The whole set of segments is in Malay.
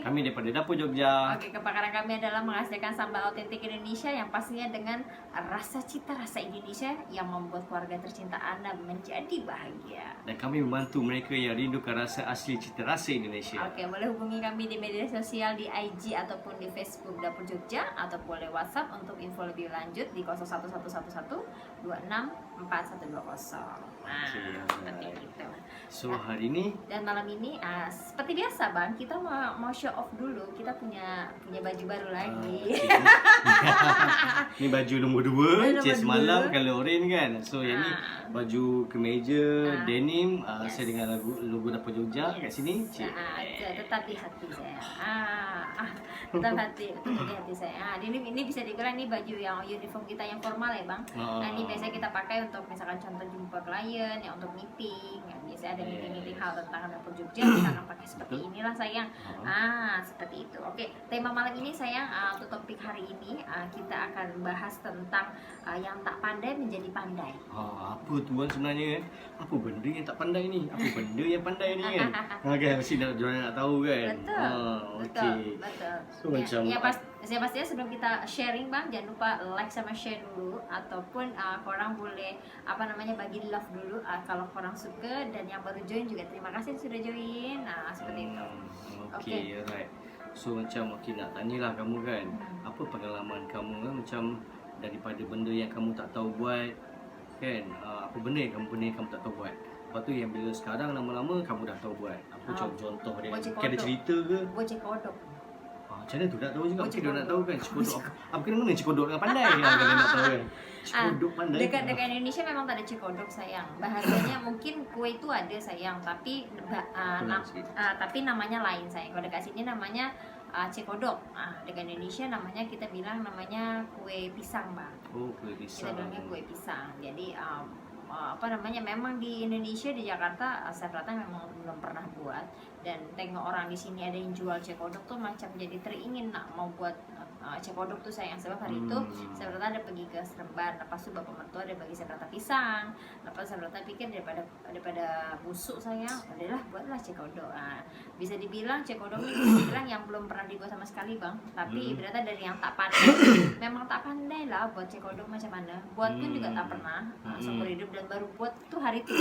Kami daripada Dapur Jogja. Oke, kebakaran kami adalah menghasilkan sambal otentik Indonesia yang pastinya dengan rasa cita rasa Indonesia yang membuat keluarga tercinta Anda menjadi bahagia. Dan kami membantu mereka yang rindukan rasa asli cita rasa Indonesia. Oke, boleh hubungi kami di media sosial di IG ataupun di Facebook Dapur Jogja ataupun boleh WhatsApp untuk info lebih lanjut di 01111 264120. Nah, seperti itu. So hari ini Dan malam ini seperti biasa Bang, kita mau show off dulu. Kita punya baju baru lagi. Ini baju nombor 2, semalam kalau orange kan. So yang ni baju kemeja denim saya dengan logo Dapur Jogja kat sini. Tetap di hati saya. Tetap di hati saya. Ini bisa dibilang ini baju yang uniform kita yang formal ya Bang. Nah ini biasanya kita pakai untuk misalkan contoh jumpa klien, yang untuk meeting, yang biasanya ada meeting hal tentang Dapur Jogja, kita akan pakai seperti inilah sayang. Seperti itu. Oke, tema malam ini sayang, untuk topik hari ini kita akan bahas tentang yang tak pandai menjadi pandai. Apa tuan sebenarnya kan? Apa benda yang tak pandai ni? Apa benda yang pandai ni kan? Kan mesti nak tahu kan. Betul. So macam saya pastinya sebelum kita sharing Bang, jangan lupa like sama share dulu, ataupun korang boleh bagi love dulu kalau korang suka, dan yang baru join juga terima kasih sudah join. Seperti itu. Okay, alright. So macam nak tanyalah kamu kan, apa pengalaman kamu kan, macam daripada benda yang kamu tak tahu buat kan, apa benda yang kamu tak tahu buat. Lepas tu yang bila sekarang lama-lama kamu dah tahu buat. Apa contoh dia? Ada cerita ke? Bocek kodok. Macam mana tu nak tahu juga. Mungkin dia nak tahu kan cekodok apa kena mana cekodok dengan pandai kan, kalau nak tahu kan. Cekodok pandai. Dekat Indonesia memang tak ada cekodok sayang. Bahasanya mungkin kue itu ada sayang, tapi tapi namanya lain sayang. Kalau dekat sini namanya cekodok. Dekat Indonesia namanya kita bilang namanya kue pisang Bang. Oh, kue pisang. Kita bilangnya kue pisang. Jadi memang di Indonesia, di Jakarta saya rata memang belum pernah buat, dan tengok orang di sini ada yang jual cekodok tuh macam jadi teringin nak mau buat cekodok tuh sayang. Sebab hari itu saya rata ada pergi ke Seremban, lepas tu bapak mertua ada bagi saya rata pisang, lepas saya rata pikir daripada busuk sayang, adalah buatlah cekodok. Bisa dibilang cekodok ini bisa dibilang yang belum pernah dibuat sama sekali Bang, tapi berarti dari yang tak pandai memang tak pandai lah buat cekodok macam mana. Buat pun juga tak pernah seumur hidup, dan baru buat tuh hari itu.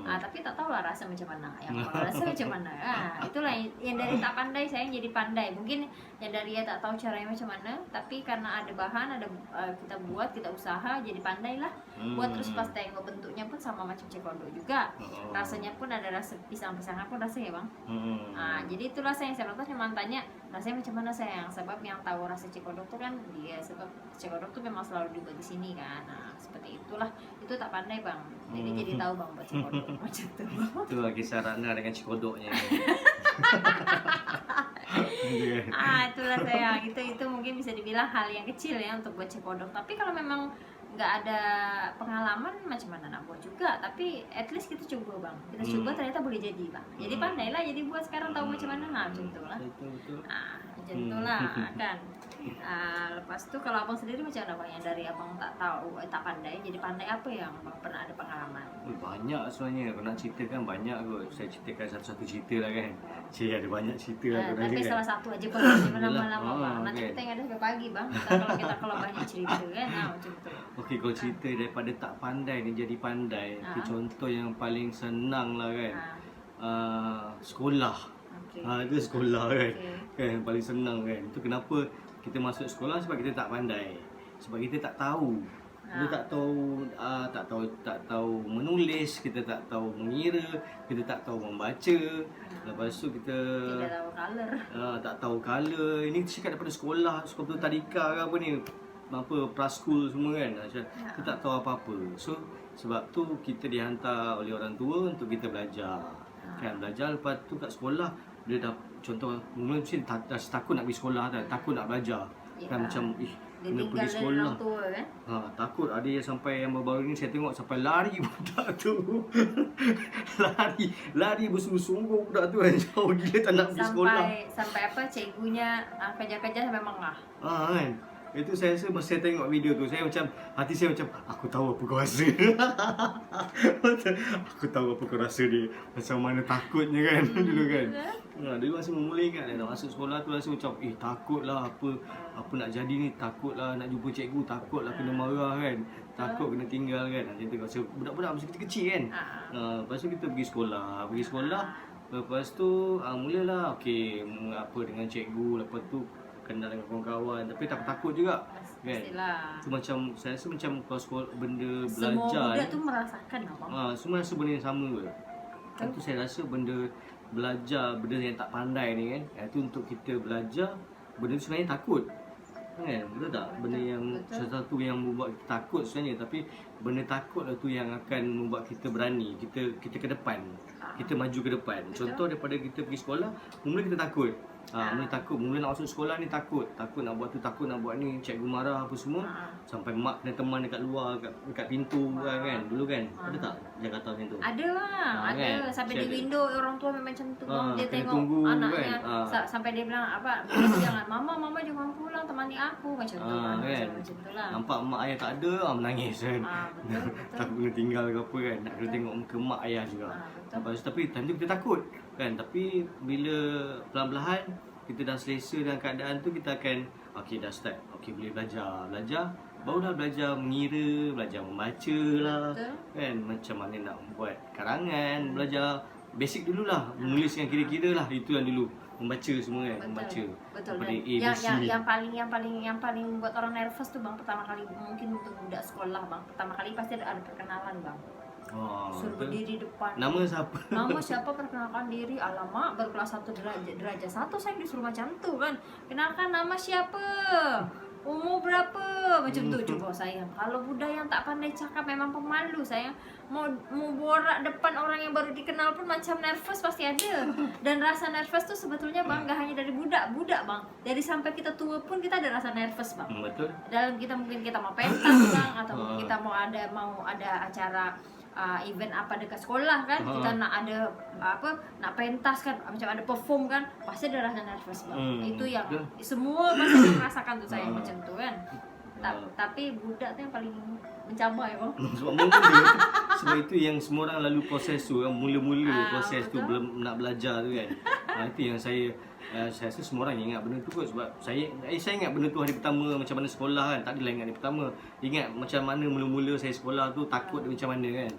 Tapi tak tahu lah rasa macam mana, yang rasa macam mana. Itulah yang dari tak pandai sayang jadi pandai. Mungkin yang dari tak tahu caranya macam mana, tapi karena ada bahan, kita buat, kita usaha, jadi pandai lah. Buat terus pas tengok bentuknya pun sama macam cekodok juga. Rasanya pun ada rasa pisang-pisangan pun rasanya Bang. Jadi itulah sayang, saya cuma tanya rasanya macam mana sayang. Sebab yang tahu rasa cekodok tuh kan dia, sebab cekodok tuh memang selalu dibuat di sini kan. Seperti itulah, itu tak pandai Bang. Jadi tahu Bang buat cekodok macam tu. Itu lagi Sarana dengan cekodoknya. Itulah sayang. Itu mungkin bisa dibilang hal yang kecil ya untuk buat cekodok. Tapi kalau memang nggak ada pengalaman macam mana nak buat juga, tapi at least kita coba Bang. Kita coba ternyata boleh jadi Bang. Jadi pandai lah, jadi buat sekarang tahu macam mana. Macam itulah. Macam itulah kan. Lepas tu kalau abang sendiri macam mana Bang, yang dari abang tak tahu, tak pandai jadi pandai, apa yang Bang pernah ada pengalaman? Banyak sebenarnya, kalau nak ceritakan banyak kot. Saya ceritakan satu-satu cerita lah kan. Ada banyak cerita lah. Tapi kan. salah satu aja Bang, jangan lama-lama Bang. Nanti kita yang ada sampai pagi Bang. Kalau banyak cerita kan, macam tu. Okey, kalau cerita daripada tak pandai ni jadi pandai, itu contoh yang paling senang lah kan. Sekolah. Itu sekolah kan. Kan paling senang kan. Itu kenapa kita masuk sekolah, sebab kita tak pandai. Sebab kita tak tahu. Kita tak tahu menulis, kita tak tahu mengira, kita tak tahu membaca. Lepas tu kita tidak tahu color. Tak tahu color. Ini cakap daripada sekolah tadika ke apa ni, praskul semua kan. Kita tak tahu apa-apa. So sebab tu kita dihantar oleh orang tua untuk kita belajar. Kan belajar, lepas tu kat sekolah dia dah contoh mula mesti takut nak pergi sekolah kan, takut nak belajar. Kan macam kena pergi sekolah kan? Takut. Ada yang sampai yang baru-baru ni saya tengok sampai lari budak tu. lari bersungguh-sungguh budak tu kan, jauh gila tak nak pergi sekolah. Sampai cikgunya kerja-kerja sampai mengah. Kan. Itu saya rasa masa saya tengok video tu, saya macam, hati saya macam, aku tahu apa kau rasa. Aku tahu apa kau rasa dia. Macam mana takutnya kan dulu kan. Dulu masa mula ingat nak masuk sekolah tu rasa macam, takutlah apa nak jadi ni, takutlah nak jumpa cikgu, takutlah kena marah kan. Takut kena tinggal kan. Macam tu rasa budak-budak masa kecil-kecil kan. Lepas tu kita pergi sekolah. Lepas tu mulalah okey apa dengan cikgu, lepas tu kenal dengan kawan-kawan, tapi takut juga kan. Pastilah. Tu macam saya rasa macam kalau sekolah benda Semua belajar budak tu merasakan abang. semua rasa benda yang sama ke. Kan tu saya rasa benda belajar, benda yang tak pandai ni kan, itu untuk kita belajar, benda tu sebenarnya takut kan, betul tak? Benda yang sesuatu yang membuat kita takut sebenarnya, tapi benda takut tu yang akan membuat kita berani, kita ke depan, kita maju ke depan. Contoh daripada kita pergi sekolah, mula kita takut. Mula takut, mula nak masuk sekolah ni takut nak buat tu, takut nak buat ni, cikgu marah apa semua, sampai mak kena teman dekat luar, dekat pintu kan dulu kan. Ada tak Jakarta macam tu? Ada bang, ada kan? sampai di window orang tua memang macam tu bang. Dia tengok tunggu, anaknya kan? sampai dia bilang apa, dia jangan mama jangan pulang, temani aku macam tu kan? macam tu lah. Nampak mak ayah tak ada, menangis kan. Betul. Takut kena tinggal ke apa kan, nak kena tengok muka mak ayah juga. Lepas tu, tapi time tu kita takut kan, tapi bila perlahan-lahan kita dah selesa dengan keadaan tu, kita akan okey dah start, okey boleh belajar, barulah belajar mengira, belajar membaca lah. Betul. Kan, macam mana nak buat karangan, belajar basic dululah, menulis yang kira-kira lah, itu yang dulu, membaca semua kan. Membaca Betul. daripada A, B, C. Yang paling buat orang nervous tu bang, pertama kali mungkin untuk budak sekolah bang, pertama kali pasti ada perkenalan bang. Suruh berdiri depan. Nama siapa? Nama siapa, perkenalkan diri. Alamak, baru kelas 1 derajat 1 saya disuruh macam tu kan. Kenalkan nama siapa, umur berapa, macam tu. Coba sayang, kalau budak yang tak pandai cakap memang pemalu sayang. Mau borak depan orang yang baru dikenal pun macam nervous pasti ada. Dan rasa nervous tu sebetulnya bang gak hanya dari budak bang, dari sampai kita tua pun kita ada rasa nervous bang. Betul. Dalam kita mungkin kita mau pentas bang, atau mungkin kita mau ada acara event apa dekat sekolah kan, kita nak ada nak pentas kan, macam ada perform kan, pasti ada rasa nervous bang. Itu yang semua pasti merasakan tuh saya macam tu kan. Tapi budak tu yang paling mencabar ya bang. Sebab itu yang semua orang lalu proses tu, mula-mula proses tu belum nak belajar tu kan. Itu yang saya rasa semua orang ingat benda tu kot. Sebab saya ingat benda tu hari pertama macam mana sekolah kan. Tak adalah ingat hari pertama, ingat macam mana mula-mula saya sekolah tu, takut dia macam mana kan.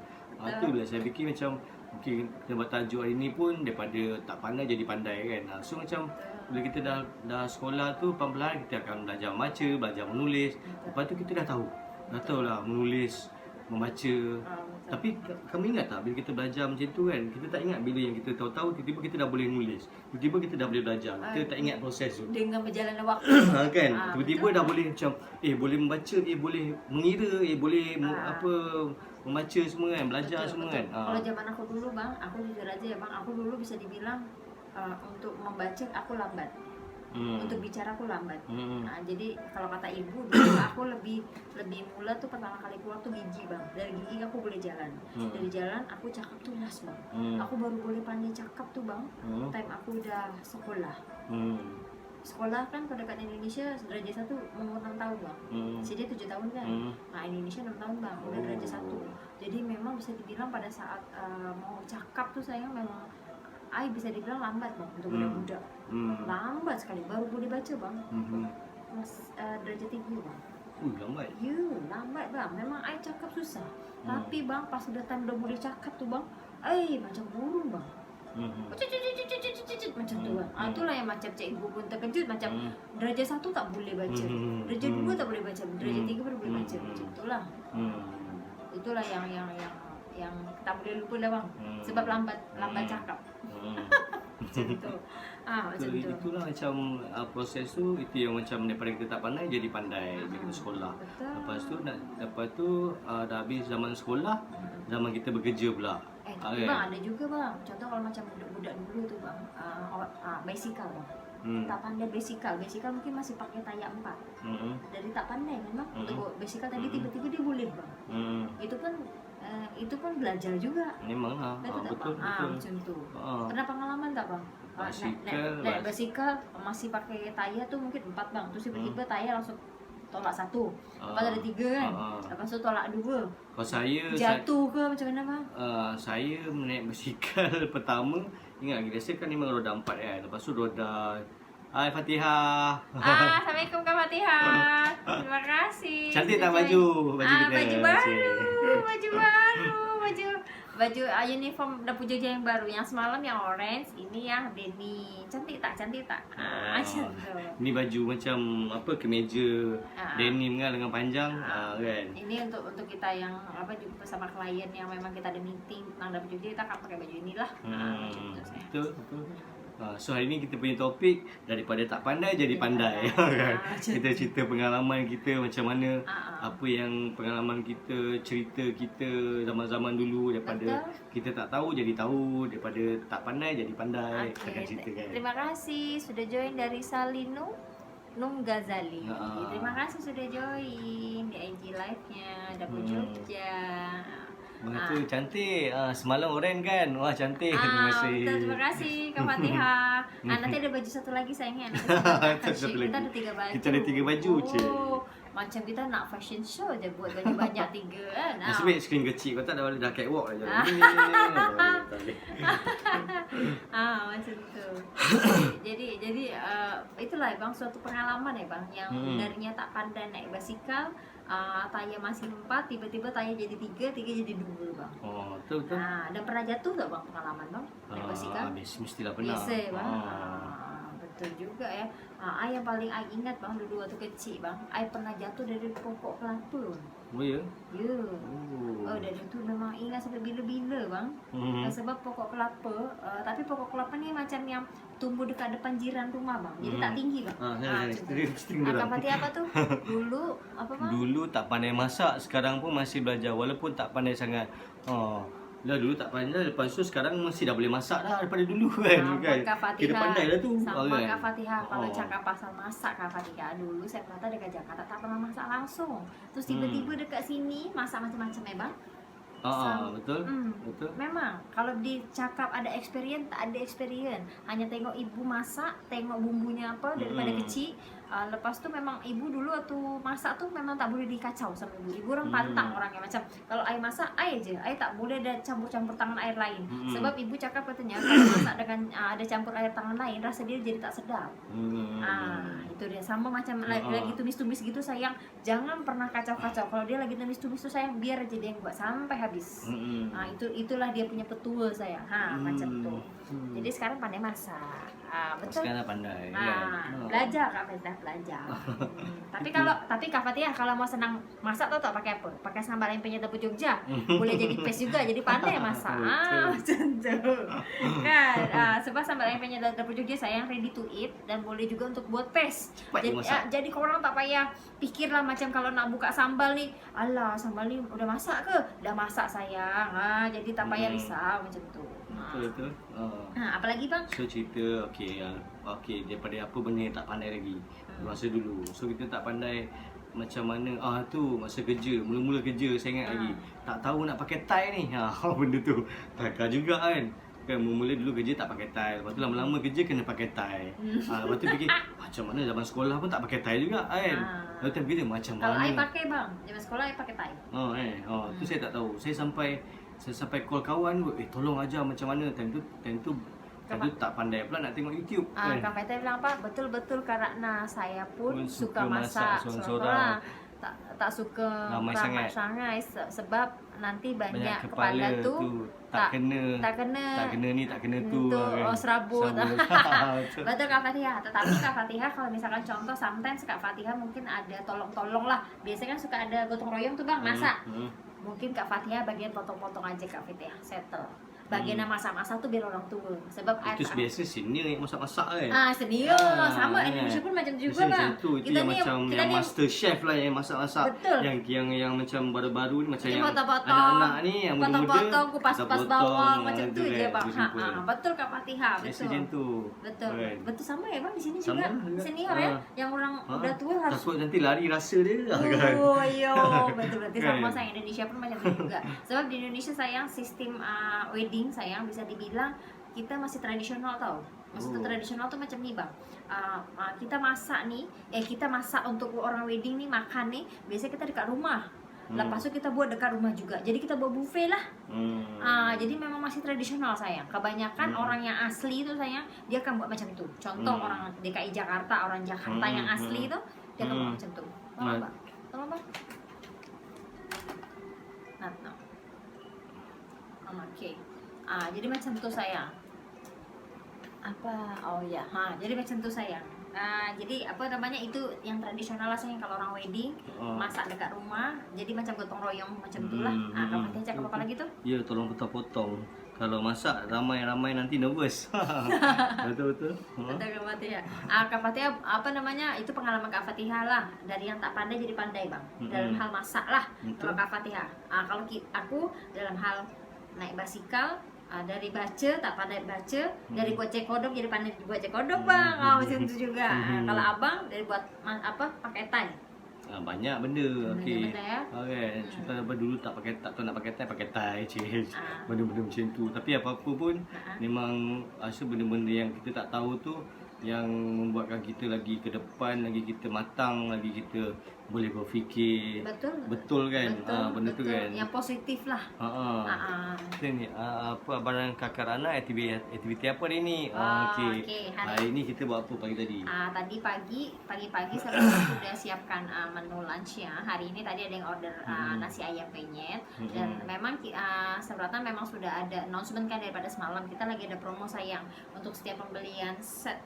Itu bila saya fikir macam okay, kita buat tajuk hari ni pun daripada tak pandai jadi pandai kan. So macam bila kita dah sekolah tu, pelan-pelan kita akan belajar membaca, belajar menulis. Lepas tu kita dah tahu lah menulis, membaca. Tapi kamu ingat tak bila kita belajar macam tu kan, kita tak ingat bila yang kita tahu-tahu tiba-tiba kita dah boleh nulis, tiba-tiba kita dah boleh belajar. Kita tak ingat proses tu. Dengan berjalannya waktu kan, tiba-tiba dah boleh macam boleh membaca, boleh mengira, boleh membaca semua kan, belajar semua kan. Kalau zaman aku dulu bang, aku jujur aja ya bang, aku dulu bisa dibilang untuk membaca aku lambat. Untuk bicara aku lambat. Jadi kalau kata ibu dulu aku lebih mula tuh pertama kali keluar tuh gigi bang. Dari gigi aku boleh jalan. Dari jalan aku cakap tuh las bang. Aku baru boleh pandai cakap tuh bang. Time aku udah sekolah. Sekolah kan pada dekat Indonesia derajat 1 umur 6 tahun bang. Jadi 7 tahun kan. Nah Indonesia 6 tahun bang, udah derajat 1. Jadi memang bisa dibilang pada saat mau cakap tuh saya memang bisa dibilang lambat bang untuk budak-budak. Lambat sekali, baru boleh baca bang. Derajat 3 bang. Lambat. Ya, lambat bang. Memang cakap susah. Tapi bang pas udah time udah boleh cakap tuh bang, macam burung bang. Macam tu bang. Itulah yang macam cikgu pun terkejut, macam derajat 1 tak boleh baca, derajat 2 tak boleh baca, derajat 3 baru boleh baca. Macam itulah. Itulah yang tak boleh lupa lah bang. Sebab lambat cakap. Macam tu. Macam tu. Itulah macam proses tu, itu yang macam daripada kita tak pandai jadi pandai bila kita sekolah. Betul. Lepas tu dah habis zaman sekolah, zaman kita bekerja pula. Tapi bang ada juga bang. Contoh kalau macam budak-budak dulu tu bang, bicycle bang. Tak pandai bicycle mungkin masih pakai tayar 4. Jadi tak pandai memang untuk bicycle tadi tiba-tiba dia boleh bang. Itu pun belajar juga. Memang lah. Betul. Macam tu. Pernah pengalaman tak bang? Naik basikal masih pakai tayar tuh mungkin 4 bang. Terus tiba-tiba tayar langsung tolak 1. Lepas tu ada 3 kan. Lepas tu tolak 2. Kalau saya Jatuh ke macam mana bang? Saya menaik basikal pertama, ingat lagi biasa kan memang roda 4 kan. Lepas tu roda Hai Fatihah. Assalamualaikum Kak Fatihah. Terima kasih. Cantik tak baju kita? Baju baru. Baju uniform dapur Jogja yang baru. Yang semalam yang orange, ini yang denim. Cantik tak? Macam tu. Ini baju macam apa, kemeja denim kan, lengan panjang kan. Ini untuk kita yang jumpa sama klien yang memang kita ada meeting tentang dapur Jogja, kita akan pakai baju inilah. Betul. So hari ni kita punya topik daripada tak pandai jadi pandai kan. Kita cerita pengalaman kita macam mana, apa yang pengalaman kita, cerita kita zaman-zaman dulu, daripada kita tak tahu jadi tahu, daripada tak pandai jadi pandai. Kita akan cerita kan. Terima kasih sudah join dari Salinu Nung Ghazali. Terima kasih sudah join di IG live-nya dapur Jogja. Tu cantik. Semalam oren kan. Wah cantik. Terima kasih. Terima kasih Kak Fatihah. Nanti ada baju satu lagi sayangnya. Kita ada 3 baju. Kita ada 3 baju. Macam kita nak fashion show je, buat baju banyak 3 kan. Nasib baik skrin kecil. Kau tak dah catwalk aja. Macam tu. Jadi itulah bang, suatu pengalaman ya bang, yang darinya tak pandai naik basikal. Tayar masih 4, tiba-tiba tayar jadi 3 jadi 2 bang. Betul. Dan pernah jatuh tak bang pengalaman bang naik basikal? Mestilah pernah. Biasa bang. Betul juga ya. Yang paling I ingat bang dulu waktu kecil bang, I pernah jatuh dari pokok kelapa. Oh ya? Ya. Dari tu memang ingat sampai bila-bila bang. Sebab pokok kelapa, tapi pokok kelapa ni macam yang tumbuh dekat depan jiran rumah bang. Jadi tak tinggi bang. Kak Fatihah apa tu? Dulu apa bang? Dulu tak pandai masak, sekarang pun masih belajar walaupun tak pandai sangat. Dulu tak pandai, lepas tu sekarang mesti dah boleh masak dah daripada dulu kan. Kita pandai dah tu. Sama Kak Fatihah, kalau cakap pasal masak Kak Fatihah, dulu saya pernah dekat Jakarta tak pernah masak langsung. Terus tiba-tiba dekat sini masak macam-macam ya bang. Betul. Memang kalau dicakap ada experience, tak ada experience. Hanya tengok ibu masak, tengok bumbunya apa daripada kecil. Lepas tu memang ibu dulu waktu masak tu memang tak boleh dikacau sama ibu. Ibu orang pantang orangnya, macam kalau air masak air je, air tak boleh ada campur-campur tangan air lain. Sebab ibu cakap katanya kalau masak dengan ada campur air tangan lain, rasa dia jadi tak sedap. Itu dia, sama macam lagi tumis-tumis gitu sayang, jangan pernah kacau-kacau. Kalau dia lagi tumis-tumis tu sayang, biar aja dia yang buat sampai habis. Itulah dia punya petua sayang. Macam tu. Jadi sekarang pandai masak. Betul. Sekarang pandai. Belajar Kak Fatihah, belajar. Tapi Kak Fatihah kalau mau senang masak tahu tak pakai apa? Pakai sambal lempenya dapur Jogja. Boleh jadi paste juga, jadi pandai masak. Macam tu. Kan? Sebab sambal lempenya dapur Jogja sayang ready to eat dan boleh juga untuk buat paste. Jadi korang tak payah pikirlah macam kalau nak buka sambal ni, alah sambal ni udah masak ke? Dah masak sayang. Jadi tak payah risau macam tu. Betul. Apalagi bang? So cerita okey daripada apa benda yang tak pandai lagi masa dulu. So kita tak pandai macam mana tu masa kerja, mula-mula kerja saya ingat lagi. Tak tahu nak pakai tie ni. Benda tu takar juga kan. Kan mula-mula dulu kerja tak pakai tie. Lepas tu lama-lama kerja kena pakai tie. Lepas tu fikir macam mana zaman sekolah pun tak pakai tie juga kan. Lepas tu fikir macam mana. Kalau I pakai bang, zaman sekolah I pakai tie. Tu saya tak tahu. Saya sampai call kawan, tolong ajar macam mana. Time tu tak pandai pula nak tengok YouTube. Kak Fatihah bilang apa? Betul-betul kerana saya pun suka masak seorang-seorang. Tak suka ramai sangat sebab nanti banyak kepala tu tak kena ni tak kena tu serabut. Betul Kak Fatihah. Tetapi Kak Fatihah kalau misalkan contoh sometimes Kak Fatihah mungkin ada tolong-tolong lah. Biasanya kan suka ada gotong royong tuh bang masak. Mungkin Kak Fatihah bagian potong-potong aja Kak Fatihah settle. Bagian yang masak-masak tuh biar orang tua. Sebab itu biasa senior yang masak-masak kan. Senior sama Indonesia pun macam tu juga bang. Itu yang macam yang master chef lah yang masak-masak. Betul. Yang macam baru-baru ni macam yang potong-potong, anak-anak ni yang muda-muda potong-potong, kupas-kupas bawang macam tu je bang. Betul Kak Fatihah, betul. Macam tu. Betul sama ya bang di sini juga. Senior ya, yang orang udah tua harus. Takut nanti lari rasa dia kan. Betul berarti sama sayang Indonesia pun macam tu juga. Sebab di Indonesia sayang sistem wedding sayang bisa dibilang kita masih tradisional tau. Maksudnya tradisional tuh macam nih bang, kita masak nih, kita masak untuk orang wedding nih, makan nih, biasanya kita dekat rumah. Lepas itu kita buat dekat rumah juga, jadi kita buat buffet lah. Jadi memang masih tradisional sayang. Kebanyakan orang yang asli itu sayang, dia akan buat macam itu. Contoh orang DKI Jakarta, orang Jakarta yang asli itu, dia akan buat macam itu. Tolong bang, tolong bang. No. Oke. Jadi macam itu sayang. Jadi macam itu sayang. Jadi apa namanya itu yang tradisional lah sayang, kalau orang wedding masak dekat rumah, jadi macam gotong royong macam itulah. Kamu cakap apa lagi tuh? Ya, tolong potong-potong. Kalau masak ramai-ramai nanti nervous. Betul. Betul Kak Fatihah. Kak Fatihah apa namanya itu pengalaman Kak Fatihah lah, dari yang tak pandai jadi pandai bang. Dalam hal masak lah. Kalau Kak Fatihah. Kalau aku dalam hal naik basikal, dari baca tak pandai baca, dari buat cek kodok jadi pandai buat cek kodok bang. Macam itu juga. Kalau abang dari buat pakai tie. Banyak benda. Okey. Ya? Okey, kita dulu tak nak pakai tie je. Benda-benda macam tu. Tapi apa-apa pun memang rasa benda-benda yang kita tak tahu tu yang membuatkan kita lagi ke depan, lagi kita matang, lagi kita boleh berfikir. Betul kan? Benda tu kan. Yang positif lah. Kita ni apa barang kakak Rana aktiviti apa hari ni? Okey. Hari ni kita buat apa pagi tadi? Tadi pagi saya sudah siapkan menu lunch ya. Hari ini tadi ada yang order nasi ayam penyet, dan memang sebenarnya memang sudah ada announcement kan daripada semalam, kita lagi ada promo sayang untuk setiap pembelian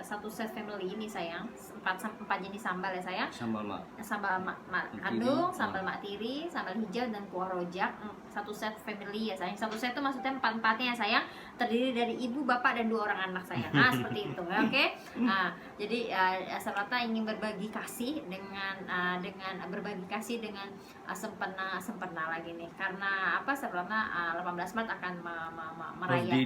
satu set family ini sayang, 4 jenis sambal ya sayang. Sambal mak kandung, sambal mak tiri, sambal hijau dan kuah rojak. Satu set family ya sayang. Satu set itu maksudnya 4-4-nya ya sayang, terdiri dari ibu, bapak dan 2 orang anak sayang. Seperti itu. Oke. Jadi serta ingin berbagi kasih dengan berbagi kasih dengan sempena lagi nih. Karena apa? Serta 18 Maret akan merayakan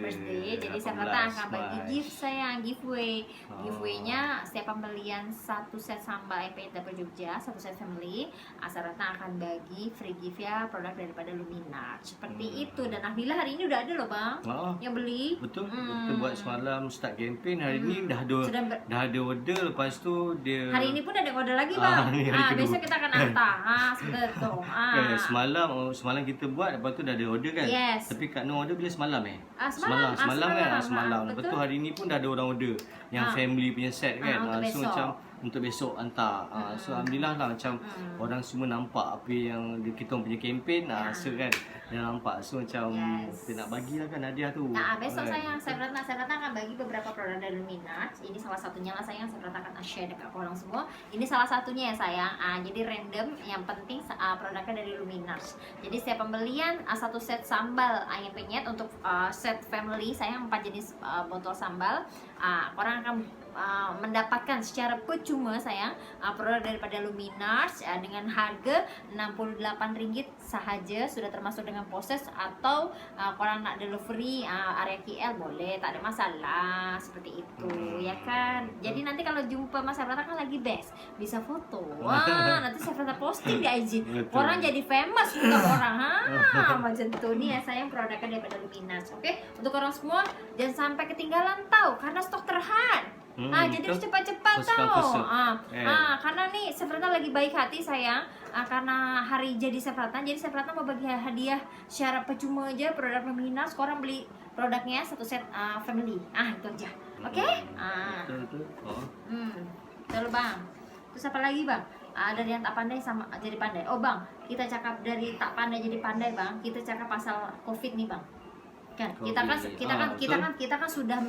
birthday. Jadi serta akan bagi gift sayang, giveaway. Giveaway-nya setiap pembelian satu set sambal MP dapur Jogja, satu set family, Sarata akan bagi free gift ya, produk daripada Luminar. Seperti itu. Dan alhamdulillah hari ini udah ada loh bang yang beli. Betul. Kita buat semalam start campaign, hari ini dah ada order. Lepas tu dia hari ini pun ada order lagi bang. Besok kita akan hantar. Betul. Semalam kita buat, lepas tu dah ada order kan. Yes. Tapi Kak Nur order bila semalam Semalam kan. Semalam. Lepas tu hari ni pun dah ada orang order yang family punya set kan. So macam untuk besok hantar. So alhamdulillah lah, macam orang semua nampak apa yang kita punya kempen. So kan dia nampak, so macam kita nak bagilah kan hadiah tu. Besok sayang saya akan bagi beberapa produk dari Luminar. Ini salah satunya lah sayang, saya akan share dekat korang semua. Ini salah satunya ya sayang. Jadi random, yang penting produknya dari Luminar. Jadi setiap pembelian satu set sambal ayam penyet untuk set family sayang, 4 jenis botol sambal, korang akan mendapatkan secara percuma sayang produk daripada Luminar dengan harga Rp68 sahaja, sudah termasuk dengan proses, atau korang nak delivery area KL boleh, tak ada masalah, seperti itu ya kan. Jadi nanti kalau jumpa Mas Sabrata kan lagi best, bisa foto. Nanti Sabrata posting di IG, orang jadi famous bukan orang macam tu nih ya sayang, produknya daripada Luminar. Oke, untuk orang semua jangan sampai ketinggalan tahu, karena stok terhad. Jadi cepat-cepat tahu. Karena nih Sabrata lagi baik hati sayang, karena hari jadi Sabrata, jadi Sabrata mau bagi hadiah secara percuma aja produk Luminar. Korang beli produknya satu set family. Itu aja. Oke? Betul. Betul bang. Terus apa lagi bang? Dari yang tak pandai sama jadi pandai. Oh bang, kita cakap dari tak pandai jadi pandai bang. Kita cakap pasal COVID nih bang. Kan kita kan sudah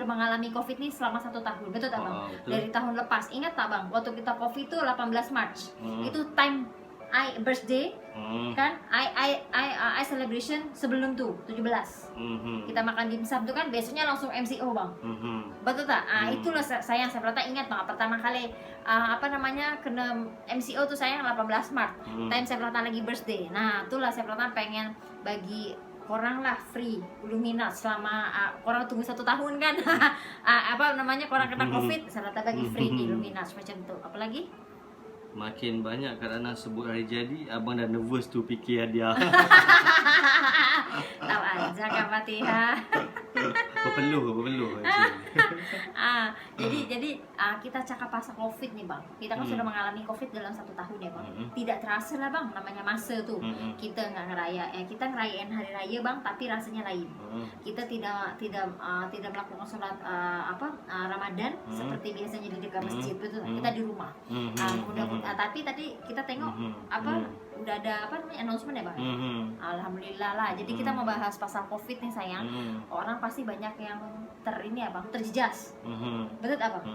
mengalami COVID nih selama 1 tahun, betul tak bang? Dari tahun lepas, ingat tak bang? Waktu kita COVID itu 18 March, itu time I birthday, kan? I celebration sebelum tuh 17. Kita makan dimsum tuh kan, besoknya langsung MCO bang. Betul tak? Itulah sayang Sabrata ingat bang, pertama kali kena MCO tuh sayang 18 Maret, time Sabrata lagi birthday. Nah, itulah Sabrata pengen bagi korang lah free Luminar selama korang tunggu 1 tahun kan. Korang kena COVID, Sabrata bagi free di Luminar macam tu. Apalagi? Makin banyak kadang sebut hari jadi, abang dah nervous tu fikir hadiah. Tahu aja Kak Fatihah. Berpeluh. Jadi kita cakap pasal COVID nih bang. Kita kan sudah mengalami COVID dalam 1 tahun ya bang. Tidak terasa lah bang, namanya masa tuh. Kita nggak kita ngerayain hari raya bang, tapi rasanya lain. Kita tidak melakukan sholat Ramadan seperti biasanya di dekat masjid, betul. Kita di rumah. Tapi tadi kita tengok udah ada announcement ya bang. Alhamdulillah lah. Jadi kita mau bahas pasal COVID nih sayang. Orang pasti banyak yang terjejas. Betul abang.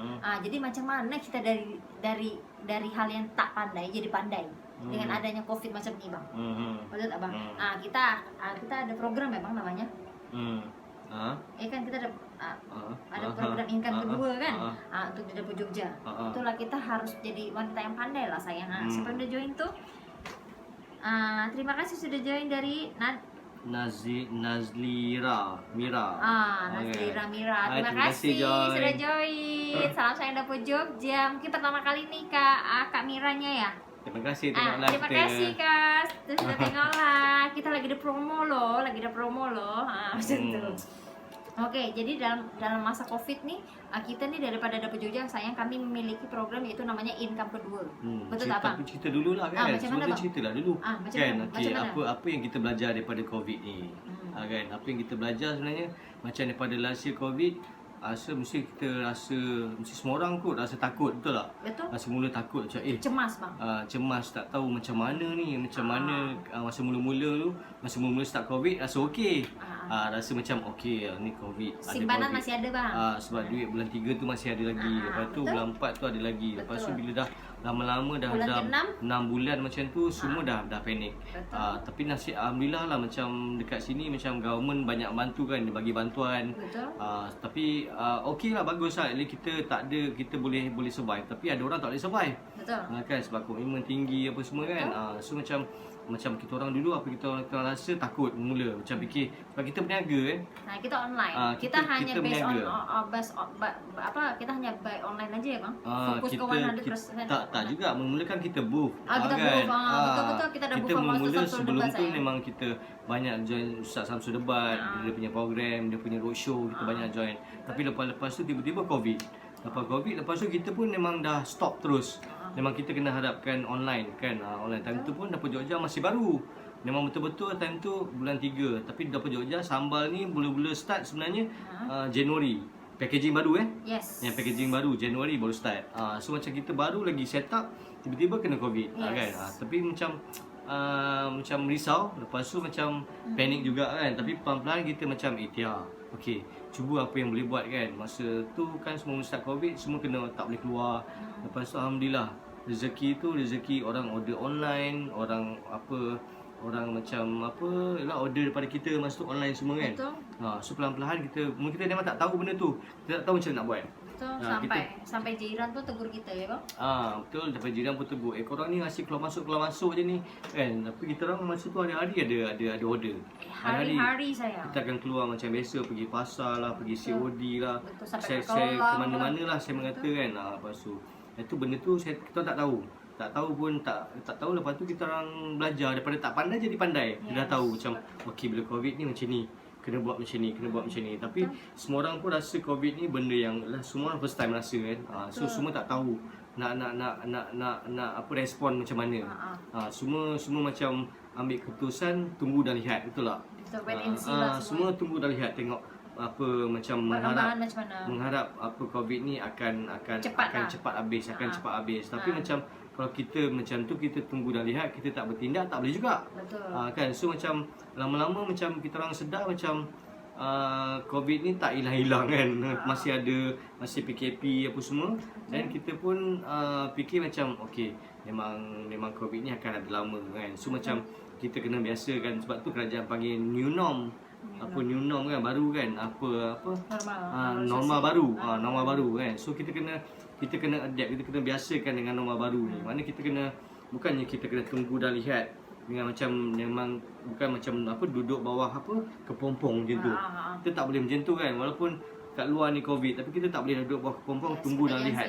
Jadi macam mana kita dari hal yang tak pandai jadi pandai dengan adanya COVID macam ini bang. Betul abang. Kita ada program ya bang namanya. Kan kita ada program income kedua kan, untuk di Dapur Jogja. Itulah kita harus jadi wanita yang pandai lah sayang. Siapa yang udah join tuh? Terima kasih sudah join dari Nazlira Mira. Nazlira Mira. Terima kasih sudah join. Salam sayang Dapur Jogja. Mungkin pertama kali nih Kak Miranya ya. Terima kasih tengok live. Terima kasih Kak. Sudah tengok lah. Kita lagi ada promo loh. Macam tuh. Oke, jadi dalam masa COVID nih, kita nih daripada Dapur Jogja sayang kami memiliki program yaitu namanya income kedua. Betul tak bang? Cerita dulu lah kan. Macam mana bang? Cerita lah dulu. Macam mana? Apa yang kita belajar daripada COVID ni? Kan, apa yang kita belajar sebenarnya macam daripada last year COVID, mesti semua orang kot rasa takut, betul tak? Betul. Rasa mula takut macam cemas bang. Cemas, tak tahu macam mana ni, mana masa mula-mula start COVID rasa okey. Rasa macam okey ni COVID. Simpanan masih ada bang. Sebab duit bulan 3 tu masih ada lagi. Lepas tu bulan 4 tu ada lagi. Lepas tu bila dah lama-lama dah 6 bulan macam tu semua dah panik. Tapi nasib alhamdulillah lah macam dekat sini macam government banyak bantu kan, dia bagi bantuan. Tapi okey lah, bagus lah. Kita boleh survive. Tapi ada orang tak boleh survive. Betul. Kan sebab komitmen tinggi apa semua kan. So macam kita orang dulu kita rasa takut mula, macam fikir sebab kita berniaga kan. Kita online. Kita hanya kita hanya buy online aja ya bang. Fokus ke 100%. Tak juga, memulakan kita booth. Kita booth. Betul kita ada booth. Kita mula sebelum tu memang kita banyak join Ustaz Samsul Debat, dia punya program, dia punya roadshow, kita banyak join. Tapi lepas tu tiba-tiba COVID. Lepas tu kita pun memang dah stop terus. Memang kita kena hadapkan online kan. Online time tu pun Dapur Jogja masih baru. Memang betul-betul time tu bulan 3. Tapi Dapur Jogja sambal ni mula-mula start sebenarnya Januari. Packaging baru Yes. Yang packaging baru Januari baru start. So macam kita baru lagi set up, tiba-tiba kena COVID. Kan. Tapi macam risau. Lepas tu macam panik juga kan. Tapi pelan-pelan kita macam ikhtiar. Okey, cuba apa yang boleh buat kan. Masa tu kan semua start COVID, semua kena tak boleh keluar. Lepas tu alhamdulillah rezeki orang order online, orang macam order daripada kita masa tu online semua kan. Betul. So pelan-pelan kita memang tak tahu benda tu. Kita tak tahu macam mana nak buat. Betul. Sampai jiran pun tegur kita ya bang. Betul, sampai jiran pun tegur. Korang ni asyik keluar masuk je ni kan. Tapi kita orang masa tu hari-hari ada order. Hari-hari saya. Kita akan keluar macam biasa, pergi pasar lah, pergi COD lah. Betul, sampai saya ke mana-mana lah saya mengata kan. Lepas tu itu benda tu kita tak tahu. Tak tahu lepas tu kita orang belajar daripada tak pandai jadi pandai. Kita dah tahu macam okey bila COVID ni macam ni. Kena buat macam ni. Tapi semua orang pun rasa COVID ni benda yang semua orang first time rasa kan. So semua tak tahu nak respon macam mana. Semua macam ambil keputusan tunggu dan lihat, betul tak? Wait and see lah semua tunggu dan lihat, tengok apa macam mengharap apa COVID ni akan cepat habis. Tapi macam kalau kita macam tu, kita tunggu dan lihat, kita tak bertindak, tak boleh juga. Betul. Kan, so macam lama-lama macam kita orang sedar macam COVID ni tak hilang-hilang kan. Masih PKP apa semua. Dan kita pun fikir macam okey, memang COVID ni akan ada lama kan. So macam kita kena biasakan, sebab tu kerajaan panggil new norm. New norm kan, baru kan, normal baru kan. So kita kena adapt, kita kena biasakan dengan normal baru ni. Mana bukannya kita kena tunggu dan lihat dengan memang bukan macam duduk bawah kepompong macam tu. Kita tak boleh macam tu kan, walaupun kat luar ni COVID, tapi kita tak boleh duduk bawah kepompong tunggu dan lihat.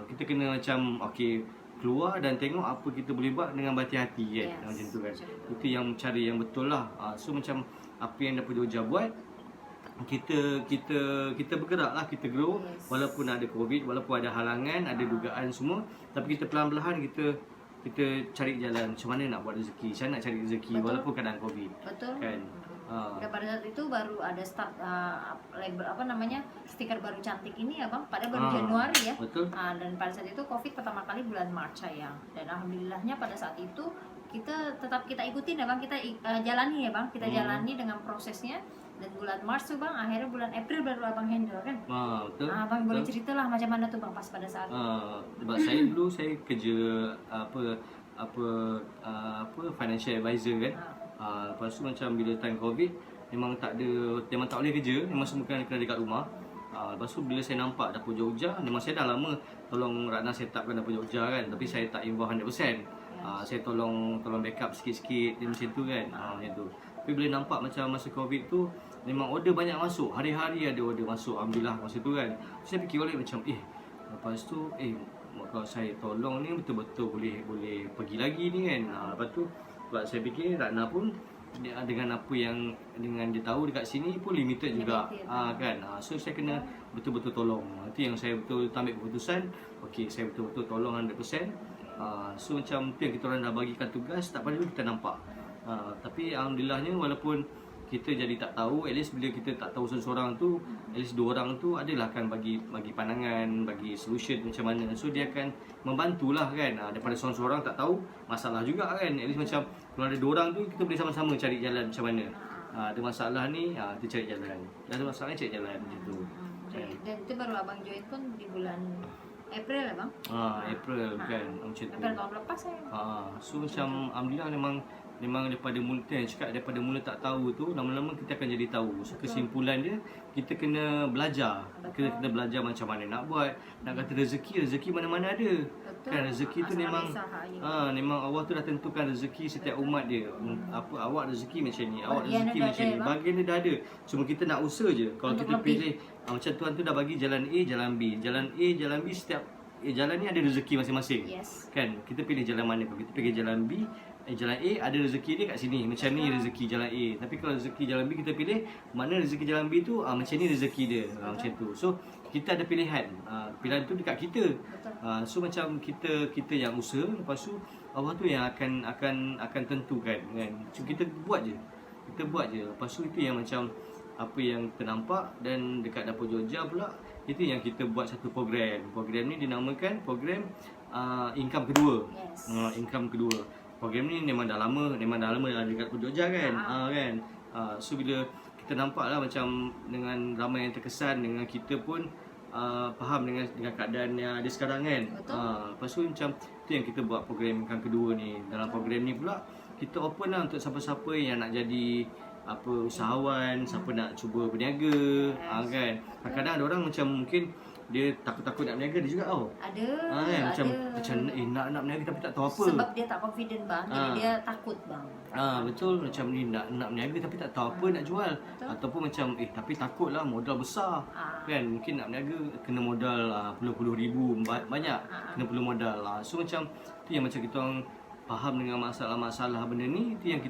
Kita kena macam okey, keluar dan tengok apa kita boleh buat dengan berhati-hati kan. Macam tu kan. Itu yang cara yang betul lah. So macam apa yang Dapur Jogja buat, kita bergeraklah, kita grow. Yes. Walaupun ada COVID, walaupun ada halangan, ada dugaan semua, tapi kita perlahan-lahan kita cari jalan macam mana nak buat rezeki. Saya nak cari rezeki. Betul. Walaupun keadaan COVID. Betul. Kan. Dan pada saat itu baru ada start label apa namanya, stiker baru cantik ini ya bang, pada baru Januari ya. Betul. Dan pada saat itu COVID pertama kali bulan Maret sayang. Dan alhamdulillahnya pada saat itu kita ikutin ya bang, kita jalani ya bang, kita jalani dengan prosesnya. Dan bulan Maret tuh bang, akhirnya bulan April baru abang handle kan. Betul. Abang boleh ceritalah macam mana tuh bang pas pada saat sebab saya dulu saya kerja financial advisor kan. Lepas tu macam bila time COVID memang tak boleh kerja, memang semua kena dekat rumah. Lepas tu bila saya nampak dapur Jogja, memang saya dah lama tolong Ratna set upkan dapur Jogja kan, tapi saya tak involve 100%. Saya tolong backup sikit-sikit macam tu kan. Macam tu. Tapi bila nampak macam masa COVID tu memang order banyak masuk, hari-hari ada order masuk, alhamdulillah masa tu kan. Saya fikir balik macam lepas tu kalau saya tolong ni betul-betul boleh pergi lagi ni kan. Lepas tu sebab saya fikir Ratna pun dengan apa yang dengan dia tahu dekat sini pun limited juga kan. So saya kena betul-betul tolong. Itu yang saya betul ambil keputusan, okey saya betul-betul tolong 100%. So macam tu yang kita orang dah bagikan tugas, tak pada dulu kita nampak. Tapi alhamdulillahnya walaupun kita jadi tak tahu, at least bila kita tak tahu seseorang tu, at least 2 orang tu adalah akan bagi pandangan, bagi solution macam mana. So dia akan membantulah kan. Daripada seorang-seorang tak tahu, masalah juga kan. At least macam kalau ada 2 orang tu, kita boleh sama-sama cari jalan macam mana. Ada masalah ni, kita cari jalan. Ada masalah ni cari jalan macam tu. Dan itu baru abang join pun di bulan April ya bang? April kan macam tu. April tahun lepas saya. So macam alhamdulillah memang daripada mula daripada mula tak tahu tu, lama-lama kita akan jadi tahu. So kesimpulan dia, kita kena belajar. Kita kena belajar macam mana nak buat. Nak kata rezeki mana-mana ada. Kan rezeki tu memang Allah tu dah tentukan rezeki setiap umat dia. Awak rezeki macam ni, awak rezeki macam ni. Bahagian dia dah ada. Cuma kita nak usaha je. Kalau kita pilih macam Tuhan tu dah bagi jalan A, jalan B. Jalan A, jalan B, setiap jalan ni ada rezeki masing-masing. Kan? Kita pilih jalan mana pun. Kita pilih jalan B, jalan A ada rezeki dia kat sini. Macam ni rezeki jalan A. Tapi kalau rezeki jalan B kita pilih, mana rezeki jalan B tu macam ni rezeki dia. Macam tu. So kita ada pilihan. Pilihan tu dekat kita. So macam kita yang usaha, lepas tu Allah tu yang akan tentukan kan. So kita buat je. Lepas tu itu yang macam apa yang ternampak. Dan dekat dapur Jogja pula, itu yang kita buat satu program. Program ni dinamakan program income kedua. Income kedua. Program ni memang dah lama dah dekat dapur Jogja kan. Kan. So bila kita nampak lah macam dengan ramai yang terkesan, dengan kita pun faham dengan keadaan yang ada sekarang kan. Lepas tu macam tu yang kita buat program income kedua ni. Dalam program ni pula kita open lah untuk siapa-siapa yang nak jadi usahawan, siapa nak cuba berniaga. Kan. Kadang-kadang ada orang macam mungkin dia takut-takut nak berniaga dia juga tau. Ada. Kan? Macam nak berniaga tapi tak tahu apa. Sebab dia tak confident bang, jadi dia takut bang. Betul, macam ni nak berniaga tapi tak tahu apa nak jual. Ataupun macam tapi takutlah modal besar. Kan, mungkin nak berniaga kena modal puluh ribu banyak, kena perlu modal. So macam tu yang macam kita orang faham dengan masalah-masalah benda ni. Itu yang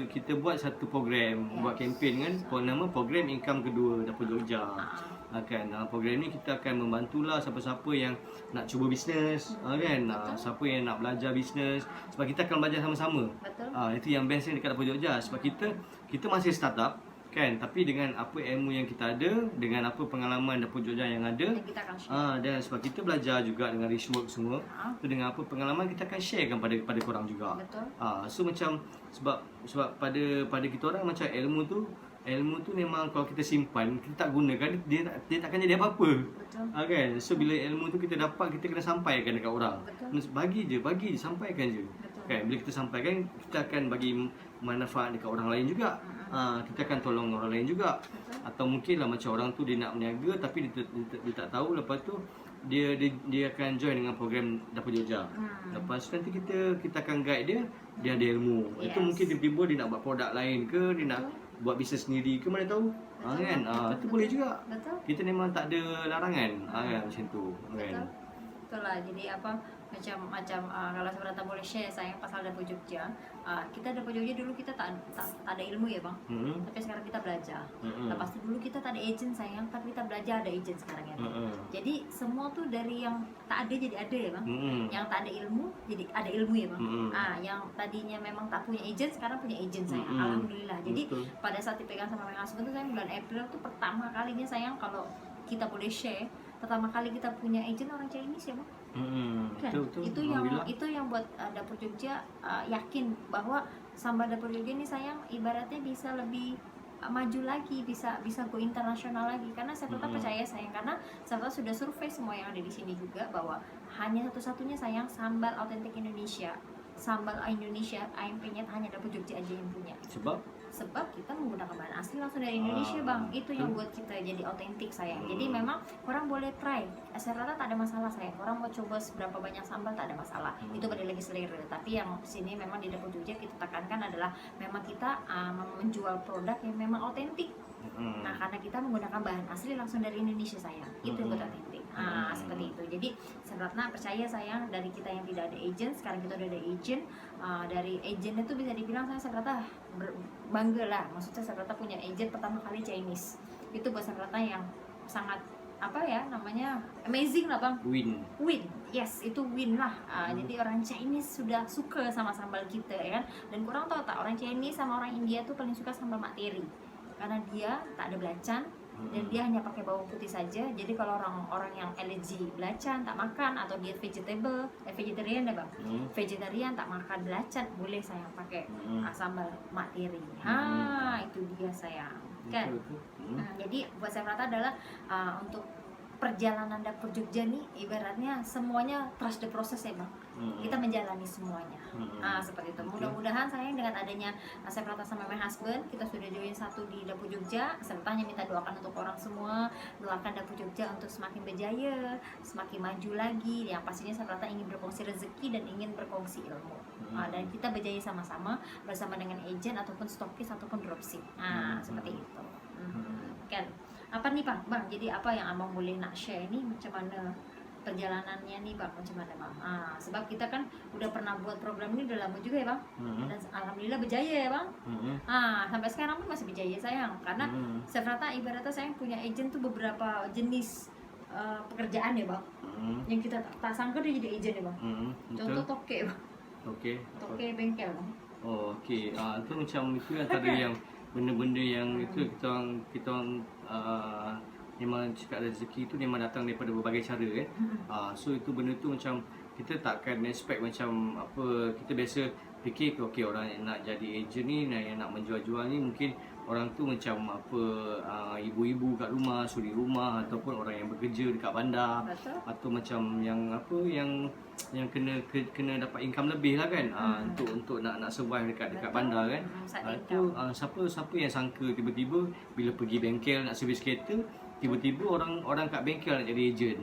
kita buat satu program, buat kempen kan, nama program income kedua dapur Jogja. Kan, dalam program ni kita akan membantulah siapa-siapa yang nak cuba bisnes, kan, siapa yang nak belajar bisnes, sebab kita akan belajar sama-sama. Itu yang best dekat dapur Jogja, sebab kita masih startup kan, tapi dengan apa ilmu yang kita ada, dengan apa pengalaman dapur Jogja yang ada, dan sebab kita belajar juga dengan Richwork semua, tu dengan apa pengalaman kita akan sharekan pada korang juga. So macam sebab pada kita orang macam ilmu tu memang kalau kita simpan, kita tak gunakan, dia takkan jadi apa-apa. Kan? So bila ilmu tu kita dapat, kita kena sampaikan dekat orang. Bagi je, sampaikan je. Kan? Bila kita sampaikan, kita akan bagi manfaat dekat orang lain juga. Kita akan tolong orang lain juga. Atau mungkin lah macam orang tu dia nak berniaga tapi dia tak tahu, lepas tu dia akan join dengan program dapur Jogja. Lepas tu nanti kita akan guide dia ada ilmu. Itu mungkin tiba-tiba dia nak buat produk lain ke, dia nak buat bisnes sendiri ke, mana tahu. Kan? Itu boleh juga. Kita memang tak ada larangan. Kan macam tu. Kan. itulah jadi apa macam kalau sebenarnya boleh share saya pasal Dapur Jogja. Kita Dapur Jogja dulu kita tak ada ilmu ya bang, tapi sekarang kita belajar. Lepas itu dulu kita tak ada agent sayang, tapi kita belajar ada agent sekarang ya. Jadi semua tuh dari yang tak ada jadi ada ya bang, yang tak ada ilmu jadi ada ilmu ya bang. Yang tadinya memang tak punya agent sekarang punya agent sayang, alhamdulillah. Jadi pada saat dipegang sama my husband tuh saya bulan April tuh pertama kalinya sayang kalau kita boleh share, pertama kali kita punya agent orang Chinese ya bang. Kan? Itu yang buat Dapur Jogja yakin bahwa sambal Dapur Jogja ini sayang ibaratnya bisa lebih maju lagi, bisa go internasional lagi, karena saya tetap percaya sayang, karena saya sudah survei semua yang ada di sini juga bahwa hanya satu-satunya sayang sambal autentik Indonesia, sambal Indonesia AMP-nya hanya Dapur Jogja aja yang punya. Sebab kita menggunakan bahan asli langsung dari Indonesia bang, itu yang buat kita jadi autentik sayang. Jadi memang orang boleh try, saya rata tak ada masalah sayang, orang mau coba seberapa banyak sambal tak ada masalah, itu balik lagi selera. Tapi yang sini memang di Dapur Jogja kita tekankan adalah memang kita menjual produk yang memang autentik. Nah karena kita menggunakan bahan asli langsung dari Indonesia sayang, itu yang buat autentik. Seperti itu. Jadi sebenarnya percaya sayang, dari kita yang tidak ada agent sekarang kita udah ada agent. Dari agent itu bisa dibilang saya rata bangga lah, maksudnya saya rata punya agent pertama kali Chinese, itu buat saya rata yang sangat apa ya namanya amazing lah bang. Win yes, itu win lah. Jadi orang Chinese sudah suka sama sambal kita ya kan. Dan kurang tahu tak, orang Chinese sama orang India tuh paling suka sambal mak teri, karena dia tak ada belacan dan dia hanya pakai bawang putih saja. Jadi kalau orang yang alergi belacan tak makan, atau dia vegetarian ya bang, vegetarian tak makan belacan, boleh sayang pakai sambal mak teri. Itu dia sayang kan. Jadi buat saya rata adalah untuk perjalanan Dapur Jogja nih ibaratnya semuanya trust the process ya bang. Kita menjalani semuanya. Seperti itu. Mudah-mudahan saya dengan adanya saya Prata sama my husband, kita sudah join satu di Dapur Jogja. Sertanya minta doakan untuk orang semua, doakan Dapur Jogja untuk semakin berjaya, semakin maju lagi. Yang pastinya saya Prata ingin berkongsi rezeki dan ingin berkongsi ilmu. Dan kita berjaya sama-sama bersama dengan agent ataupun stokis ataupun dropship. Seperti itu. Kan. Apa nih bang? Jadi apa yang abang boleh nak share ini, macam mana perjalanannya nih bang, macam mana bang? Sebab kita kan udah pernah buat program ini udah lama juga ya bang, dan alhamdulillah berjaya ya bang. Sampai sekarang pun masih berjaya sayang, karena sebenarnya ibaratnya saya punya agent tuh beberapa jenis pekerjaan ya bang, yang kita tak sangka dia jadi agent ya bang. Contoh toke bang, toke bengkel bang. Itu macam itu antara yang benda-benda yang itu kita memang cakap rezeki itu memang datang daripada berbagai cara kan. So itu benda tu macam kita takkan expect macam apa, kita biasa fikir orang yang nak jadi agent ni, yang nak menjual-jual ni mungkin orang tu macam apa, ibu-ibu kat rumah, suri rumah, ataupun orang yang bekerja dekat bandar. Betul. Atau macam yang apa yang kena dapat income lebih lah kan. Untuk nak survive dekat bandar kan. Itu siapa yang sangka tiba-tiba bila pergi bengkel nak servis kereta, tiba-tiba orang kat bengkel nak jadi ejen.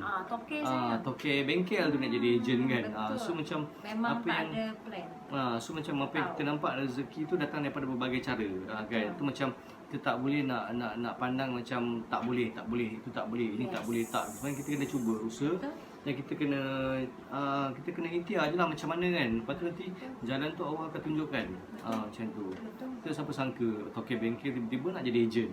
Toke bengkel tu nak jadi ejen kan. So macam memang apa tak yang ada plan. So macam apa yang kita nampak, rezeki tu datang daripada berbagai cara kan. Itu macam kita tak boleh nak pandang macam tak boleh, itu tak boleh, ini tak boleh, tak. Sebenarnya kita kena cuba usaha. Dan kita kena ikhtiar je lah macam mana kan. Lepas tu nanti jalan tu Allah akan tunjukkan. Macam tu. Kita siapa sangka toke bengkel tiba-tiba nak jadi ejen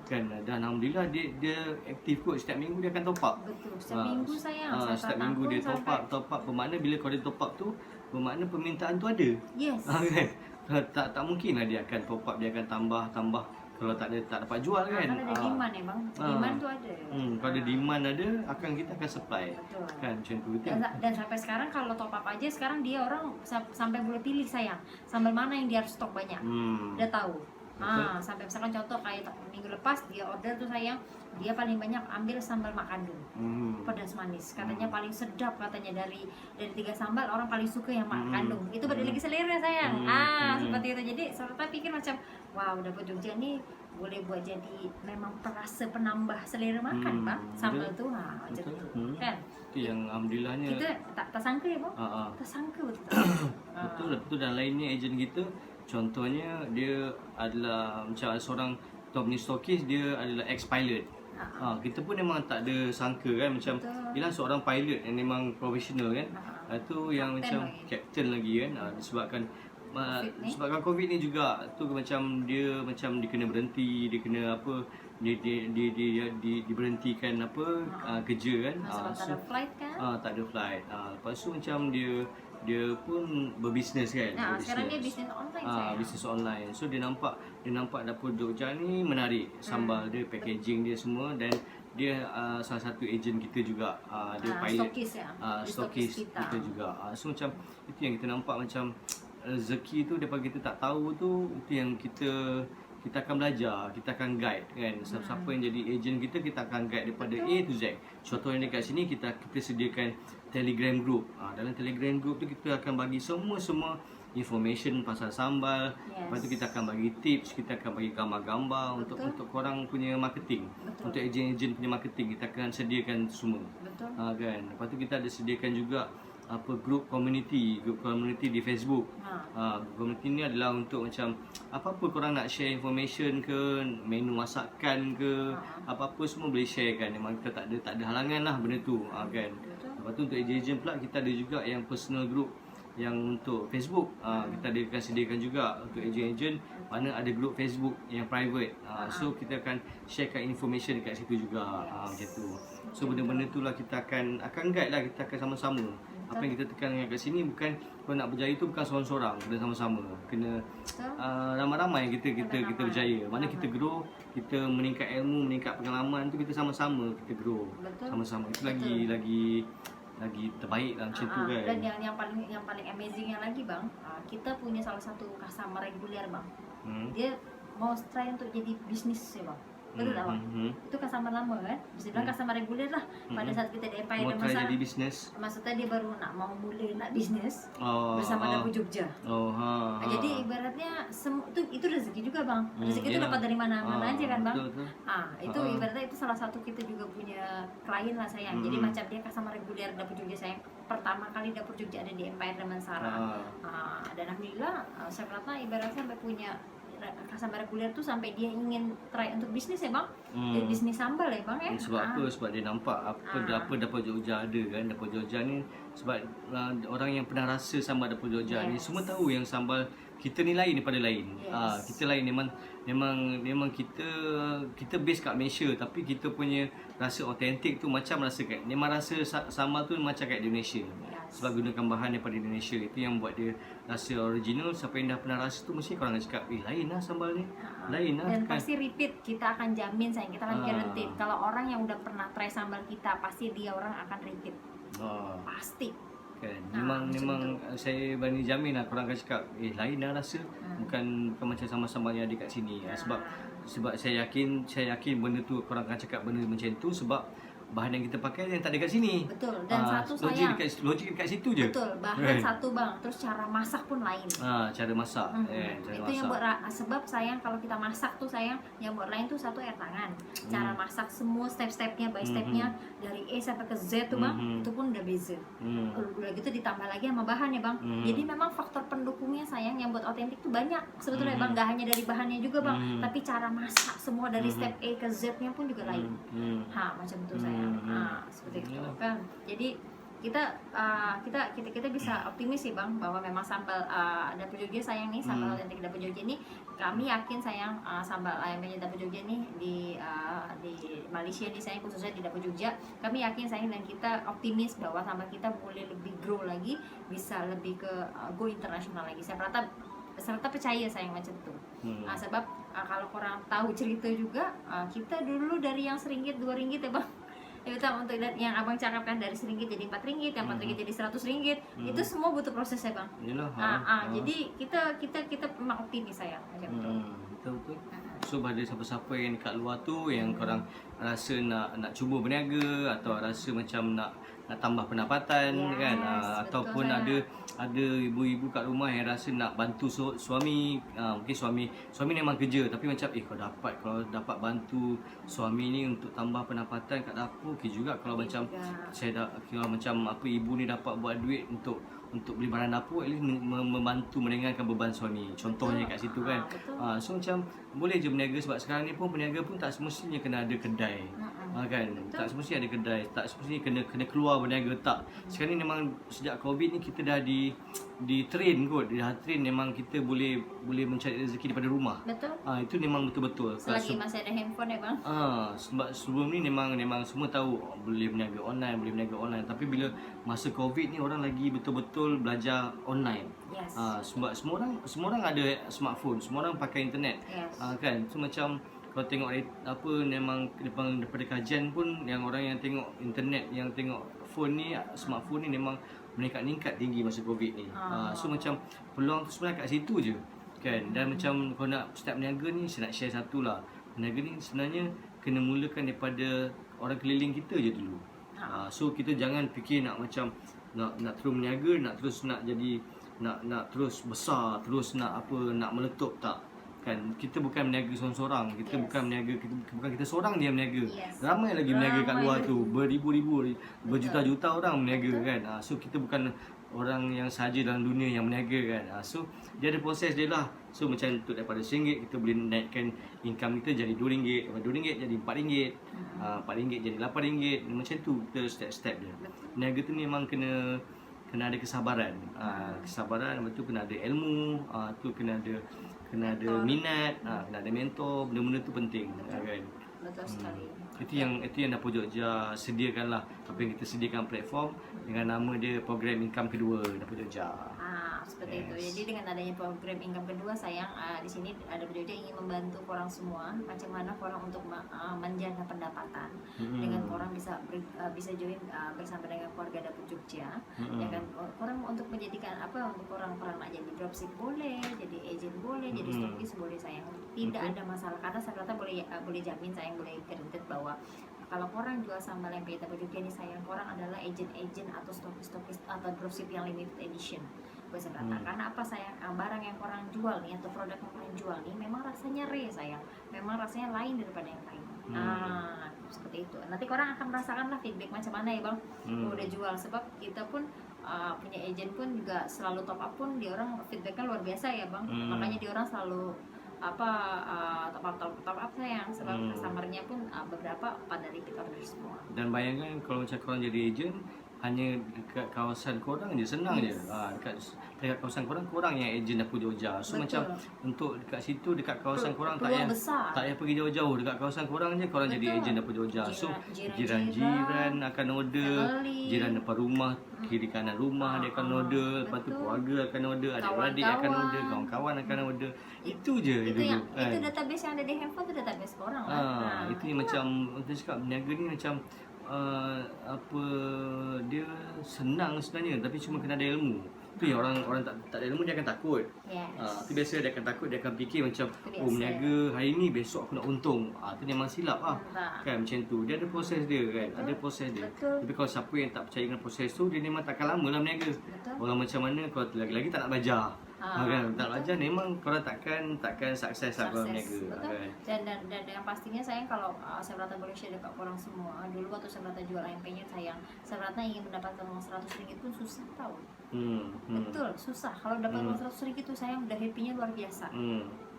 kan. Dan alhamdulillah dia aktif kot, setiap minggu dia akan top up. Betul, setiap minggu sayang. Setiap minggu dia top up. Bermakna bila kau dia top up tu, bermakna permintaan tu ada. Yes. Kan? Tak mungkin lah dia akan top up, dia akan tambah kalau tak dapat jual kan. Kalau ada demand ya bang, demand tu ada. Kalau ada demand ada, kita akan supply. Betul. Kan macam tu. Dan sampai sekarang kalau top up aja sekarang dia orang sampai boleh pilih sayang, sambal mana yang dia harus stok banyak. Dia tahu. Sampai misalkan contoh kayak minggu lepas dia order tuh sayang, dia paling banyak ambil sambal mak kandung, pedas manis, katanya paling sedap, katanya dari 3 sambal orang paling suka yang mak kandung. Itu balik lagi selera sayang. Seperti itu. Jadi serta pikir macam wow, Dapur Jogja nih boleh buat jadi memang perasa penambah selera makan bang, sambal tuh macam tu kan. Itu yang alhamdulillahnya kita tak sangka ya bang. Tak sangka betul. Dan lainnya ejen kita, contohnya dia adalah macam seorang top ni stokis, dia adalah ex-pilot. Kita pun memang tak ada sangka kan, macam ialah seorang pilot yang memang profesional kan. Tu yang Kapten macam lagi. kapten lagi kan. Disebabkan COVID ni juga tu macam dia kena berhenti, dia kena apa, diberhentikan apa kerja kan. Sebab tak ada flight kan. Tak ada flight. Lepas tu macam dia pun berbisnes kan. Sekarang dia bisnes online saya. Bisnes online. So dia nampak dapur Jogja ni menarik. Sambal dia, packaging dia semua, dan dia salah satu ejen kita juga. Dia pilot. Stokis kita juga. So macam itu yang kita nampak, macam rezeki tu daripada kita tak tahu tu, itu yang kita akan belajar, kita akan guide kan. Siapa yang jadi ejen kita akan guide daripada A to Z. Contohnya dekat sini kita sediakan Telegram group. Dalam Telegram group tu kita akan bagi semua information pasal sambal. Lepas tu kita akan bagi tips, kita akan bagi gambar-gambar untuk korang punya marketing. Untuk ejen-ejen punya marketing kita akan sediakan semua. Kan. Lepas tu kita ada sediakan juga grup community di Facebook. Community ni adalah untuk macam apa-apa korang nak share information ke, menu masakan ke, apa-apa semua boleh share kan. Memang kita tak ada halangan lah benda tu kan. Lepas tu untuk ejen-ejen pula kita ada juga yang personal group yang untuk Facebook. Kita akan sediakan juga untuk ejen-ejen mana ada grup Facebook yang private. So kita akan sharekan information dekat situ juga. Macam tu. So benda-benda tu lah kita akan guide lah, kita akan sama-sama. Apa yang kita tekankan kat sini bukan kalau nak berjaya tu bukan seorang-seorang, kena sama-sama. Kena ramai-ramai yang kita berjaya. Mana kita grow, kita meningkat ilmu, meningkat pengalaman tu, kita sama-sama kita grow. Sama-sama. Itu lagi terbaik lah macam tu kan. Dan yang paling amazing yang lagi bang, kita punya salah satu customer reguler bang. Dia mau try untuk jadi bisnis ya bang. Betul tak bang? Itu customer lama kan? Bisa bilang customer reguler lah. Pada saat kita di Empire mau try jadi bisnis. Maksudnya dia baru mau mulai bisnis bersama Dapur Jogja. Jadi ibaratnya itu rezeki juga bang. Rezeki itu dapat dari mana-mana aja kan bang. Itu ibaratnya itu salah satu kita juga punya klien lah sayang. Jadi macam dia customer reguler Dapur Jogja sayang. Pertama kali Dapur Jogja ada di Empire Damansara. Dan alhamdulillah saya rata ibaratnya sampai punya customer reguler tuh sampai dia ingin try untuk bisnis ya bang. Bisnis sambal ya bang ya. Sebab apa? Sebab dia nampak apa Dapur Jogja ada kan. Dapur Jogja ni sebab orang yang pernah rasa sambal Dapur Jogja ni semua tahu yang sambal kita ni lain daripada lain. Kita lain, memang kita base kat Malaysia, tapi kita punya rasa autentik tu macam memang rasa sambal tu macam kat Indonesia. Sebab gunakan bahan daripada Indonesia, itu yang buat dia rasa original. Siapa yang dah pernah rasa tu mesti korang akan cakap lain lah sambal ni. Lain lah. Dan pasti repeat, kita akan jamin sayang, kita akan guarantee. Kalau orang yang udah pernah try sambal kita, pasti dia orang akan repeat. Pasti. Kan. Memang saya berani jamin lah korang akan cakap lain lah rasa. Bukan macam sambal-sambal yang ada kat sini. Sebab saya yakin benda tu korang akan cakap benda macam tu sebab bahan yang kita pakai yang tak ada kat sini. Betul. Dan satu sayang, logik dekat situ je. Betul. Bahan satu bang, terus cara masak pun lain. Cara masak. Itu yang buat sebab sayang kalau kita masak tuh sayang, yang buat lain tuh satu air tangan. Cara masak semua step-stepnya by stepnya dari A sampai ke Z tuh bang, itu pun udah beza. Udah gitu ditambah lagi sama bahan ya bang. Jadi memang faktor pendukungnya sayang yang buat otentik tuh banyak. Sebetulnya bang, gak hanya dari bahannya juga bang, tapi cara masak semua dari step A ke Z-nya pun juga lain. Macam itu sayang. Seperti itu kan. Jadi kita bisa optimis sih bang bahwa memang sambal Dapur Jogja sayang nih, sambal otentik Dapur Jogja ini kami yakin sayang sambal ayamnya Dapur Jogja nih di Malaysia nih sayang, khususnya di Dapur Jogja kami yakin sayang, dan kita optimis bahwa sambal kita boleh lebih grow lagi, bisa lebih ke go internasional lagi. Saya percaya sayang macam itu. Sebab kalau kurang tahu cerita juga, kita dulu dari yang RM1, RM2 ya bang. Ya untuk yang abang cakapkan dari RM1 jadi RM4, yang RM4 jadi RM100, itu semua butuh proses ya bang. Jadi kita memang optimis sayang macam itu. Betul. So pada siapa-siapa yang dekat luar tu yang korang rasa nak cuba berniaga atau rasa macam nak tambah pendapatan kan, ataupun ada ibu-ibu kat rumah yang rasa nak bantu suami, mungkin suami memang kerja tapi macam kalau dapat bantu suami ni untuk tambah pendapatan kat dapur, okey juga. Kalau macam saya kalau macam ibu ni dapat buat duit untuk untuk beli barang dapur, at least membantu meringankan beban suami. Contohnya kat situ kan. So macam boleh je berniaga, sebab sekarang ni pun peniaga pun tak semestinya kena ada kedai. Kan, tak semestinya ada kedai, tak semestinya kena keluar berniaga, tak. Sekarang ni memang sejak Covid ni kita dah di train kot, dah train memang kita boleh mencari rezeki daripada rumah. Betul. Itu memang betul-betul. Selagi masih ada handphone ya bang. Sebab sebelum ni memang semua tahu boleh berniaga online, tapi bila masa Covid ni orang lagi betul-betul belajar online. Yes. Sebab semua orang ada smartphone, semua orang pakai internet. Yes. Kan, so macam kalau tengok apa, memang daripada kajian pun, yang orang yang tengok internet, yang tengok phone ni, smartphone ni memang meningkat tinggi masa Covid ni. So macam peluang tu sebenarnya kat situ je kan. Dan macam kalau nak start berniaga ni, saya nak share satu lah. Berniaga ni sebenarnya kena mulakan daripada orang keliling kita je dulu. So kita jangan fikir nak macam nak terus berniaga, nak terus nak jadi nak terus besar, terus nak meletup, tak. Kan, kita bukan berniaga seorang-seorang, kita bukan berniaga, bukan kita seorang je yang berniaga. Ramai lagi berniaga kat luar tu, beribu-ribu, berjuta-juta orang berniaga kan. So kita bukan orang yang saja dalam dunia yang berniaga kan. So dia ada proses dia lah. So macam untuk daripada RM1 kita boleh naikkan income kita jadi RM2, daripada RM2 jadi RM4, RM4 jadi RM8. Macam tu kita step-step dia. Berniaga tu memang kena ada kesabaran. Kesabaran, lepas tu kena ada ilmu, tu kena ada minat, kena ada mentor. Benda-benda tu penting. Kan? Betul sekali. Itu yang Dapur Jogja sediakan lah. Apa yang kita sediakan platform dengan nama dia Program Income Kedua Dapur Jogja. Seperti itu. Jadi dengan adanya program income kedua, sayang di sini ada Dapur Jogja ingin membantu korang semua macam mana korang untuk menjaga pendapatan dengan korang bisa join bersama dengan keluarga Dapur Jogja. Ya kan, korang untuk menjadikan untuk orang nak jadi dropship boleh, jadi agent boleh, jadi stokis boleh, sayang. Tidak ada masalah, karena saya kata boleh jamin, sayang, boleh garanti bahwa kalau korang jual sambal lempeng Dapur Jogja ini, sayang, korang adalah agent atau stokis atau dropship yang limited edition. Karena apa, sayang, barang yang korang jual nih atau produk yang korang jual nih memang rasanya sayang, memang rasanya lain daripada yang lain. Seperti itu. Nanti korang akan merasakan lah feedback macam mana ya bang, udah jual. Sebab kita pun punya agent pun juga selalu top up pun, dia orang feedbacknya luar biasa ya bang. Makanya dia orang selalu top up sayang, sebab customernya pun beberapa pada repeat order semua. Dan bayangkan kalau macam korang jadi agent hanya dekat kawasan korang je, senang je. Dekat kawasan korang yang ejen Dapur Jogja. So macam untuk dekat situ, dekat kawasan korang tak payah pergi jauh-jauh, dekat kawasan korang je korang jadi ejen Dapur Jogja. So jiran-jiran akan order, jiran depan rumah, kiri kanan rumah dia akan order, lepas tu keluarga akan order, adik-beradik akan order, kawan-kawan akan order. Itu je itu database yang ada di handphone, tu database korang lah. Itu yang macam kita cakap, berniaga ni macam dia senang sebenarnya, tapi cuma kena ada ilmu. Tu yang orang tak ada ilmu, dia akan takut. Tu biasa dia akan takut, dia akan fikir macam berniaga hari ni, besok aku nak untung. Tu memang silap kan, macam tu. Dia ada proses dia kan, ada proses dia. Tapi kalau siapa yang tak percaya dengan proses tu, dia memang takkan lama lah berniaga. Orang macam mana kalau lagi-lagi tak nak belajar. Kan, tak belajar memang korang takkan sukses lah kalau berniaga. Dan yang pastinya, sayang, kalau saya berata boleh share dekat korang semua, dulu waktu saya berata jual ayam-penyet, sayang, saya berata ingin mendapatkan uang RM100 pun susah tau. Betul, susah. Kalau dapat uang RM100 tu, sayang, udah happy-nya luar biasa.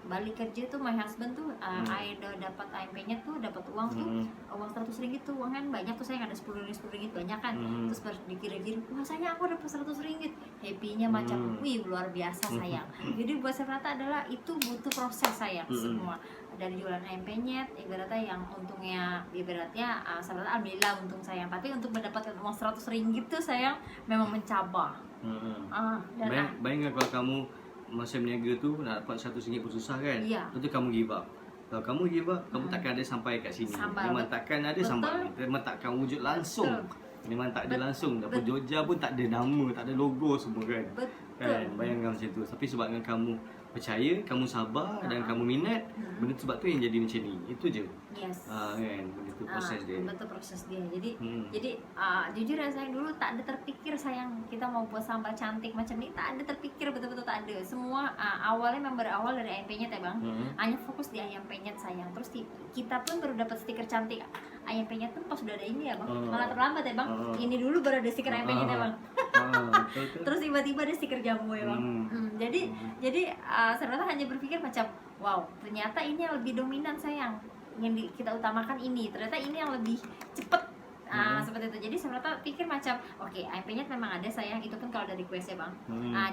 Balik kerja tuh, my husband tuh, udah dapat ayam-penyet tuh, dapat uang tuh, uang RM100 tuh, uang kan banyak tuh, sayang, ada RM10 banyak kan. Terus baru dikira-kira, wah sayang, aku dapat RM100. Happy-nya macam, wih, luar biasa sayang. Jadi buat saya berata adalah itu butuh proses, sayang, semua. Dari jualan ayam penyet, ibaratnya yang untungnya, ibaratnya saya berata alhamdulillah untung, sayang. Tapi untuk mendapatkan uang RM100 tuh, sayang, memang mencabar. Bayangkan kalau kamu masa berniaga tu nak dapat RM100 pun susah kan. Lepas tu kamu give up. Kalau kamu give up, kamu takkan ada sampai kat sini. Memang takkan ada sampai. Memang takkan wujud langsung. Memang tak ada langsung. Dapur Jogja pun tak ada nama, tak ada logo semua kan. Kan, bayangkan macam tu. Tapi sebab dengan kamu percaya, kamu sabar dan kamu minat, benda tu, sebab tu yang jadi macam ni. Itu je. Kan, benda tu proses dia. Betul, proses dia. Jadi jujur ya, sayang, dulu tak ada terpikir, sayang, kita mau buat sambal cantik macam ni, tak ada terpikir, betul-betul tak ada. Semua awalnya memang berawal dari ayam penyet ya bang. Hanya fokus di ayam penyet, sayang. Terus kita pun baru dapat stiker cantik ayam penyet pun pas sudah ada ini ya bang. Malah terlambat ya bang. Ini dulu baru ada stiker ayam penyet ya bang. Betul. Terus tiba-tiba ada stiker jambu ya bang. Jadi ternyata hanya berpikir macam wow, ternyata ini yang lebih dominan sayang, yang kita utamakan ini, ternyata ini yang lebih cepet. Seperti itu. Jadi saya pikir macam oke, ayam penyet memang ada sayang, itu pun kalau ada request ya bang.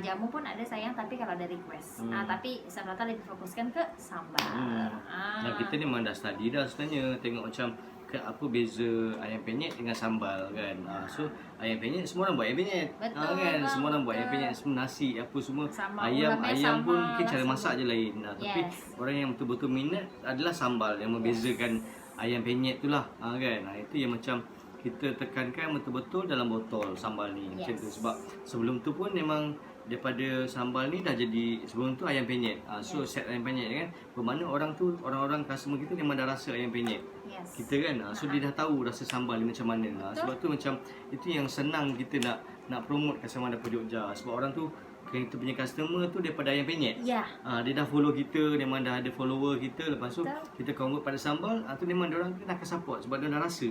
Jamu pun ada sayang, tapi kalau ada request. Tapi saya lebih fokuskan ke sambal. Nah, kita ni memang dah study dah sebenarnya, tengok macam apa beza ayam penyet dengan sambal kan. So ayam penyet semua orang buat ayam penyet. Betul, Kan bang, semua orang buat ayam betul. penyet, semua nasi apa semua. Sama, Ayam ulamnya pun sama mungkin cara lah masak je lain. Tapi Yes. orang yang betul-betul minat adalah sambal yang membezakan ayam penyet tu lah. Kan. Itu yang macam kita tekankan betul-betul dalam botol sambal ni. Macam tu, sebab sebelum tu pun memang daripada sambal ni dah jadi, sebelum tu ayam penyet. So set ayam penyet kan, bermakna orang-orang customer kita memang dah rasa ayam penyet. Kita kan, so dia dah tahu rasa sambal ni macam mana. Sebab tu macam itu yang senang kita nak promote customer daripada Jogja. Sebab orang tu, kita punya customer tu daripada ayam penyet. Dia dah follow kita, memang dah ada follower kita. Lepas tu kita convert pada sambal, tu memang dia orang nak akan support sebab dia dah rasa.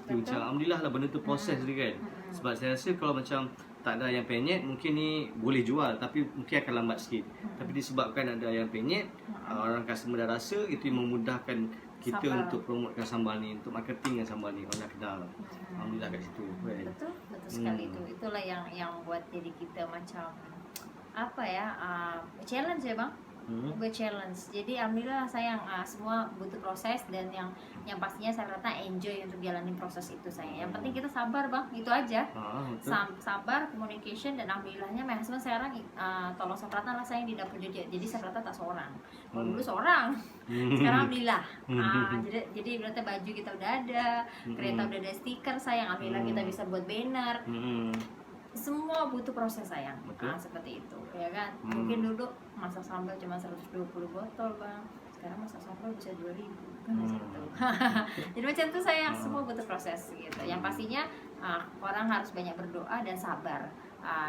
Tu macam alhamdulillah lah benda tu proses dia kan. Sebab saya rasa kalau macam tak ada ayam penyet, mungkin ni boleh jual tapi mungkin akan lambat sikit. Tapi disebabkan ada ayam penyet, orang customer dah rasa, itu yang memudahkan kita untuk promotekan sambal ni, untuk marketing sambal ni, orang nak kenal. Alhamdulillah kat situ. Betul sekali itu. Itulah yang buat jadi kita macam apa ya, challenge ya bang. Buat challenge. Jadi alhamdulillah sayang, semua butuh proses, dan yang pastinya saya rasa enjoy untuk jalanin proses itu saya. Yang penting kita sabar bang, itu aja. Sabar, communication, dan alhamdulillahnya my husband sekarang tolong Saprata lah sayang di dapur Jogja. Jadi Saprata tak seorang. Dulu seorang. Sekarang alhamdulillah. Jadi berarti baju kita udah ada, kereta udah ada stiker sayang. Alhamdulillah kita bisa buat banner. Semua butuh proses sayang. Seperti itu ya kan. Mungkin dulu masak sambal cuma 120 botol bang, sekarang masak sambal bisa 2000 kan. Jadi macam itu sayang, semua butuh proses gitu. Yang pastinya orang harus banyak berdoa dan sabar.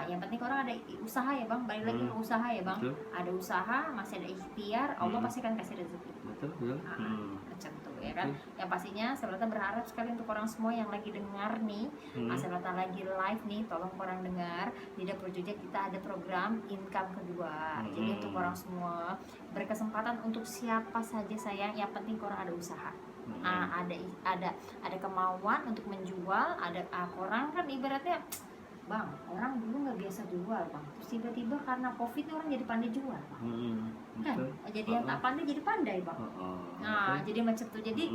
Yang penting orang ada usaha ya bang, balik lagi ke usaha ya bang. Ada usaha, masih ada ikhtiar, Allah pasti akan kasih rezeki. Macam tuh ya kan. Yang pastinya saya berharap sekali untuk orang semua yang lagi dengar nih, saya lagi live nih, tolong orang dengar di Dapur Jogja kita ada program income kedua. Jadi untuk orang semua berkesempatan untuk siapa saja sayang, yang penting orang ada usaha. Ada kemauan untuk menjual, ada orang kan ibaratnya bang, orang dulu nggak biasa jual bang, terus tiba-tiba karena covid orang jadi pandai jual bang. Kan jadi yang tak pandai jadi pandai bang. Jadi macam tuh. Jadi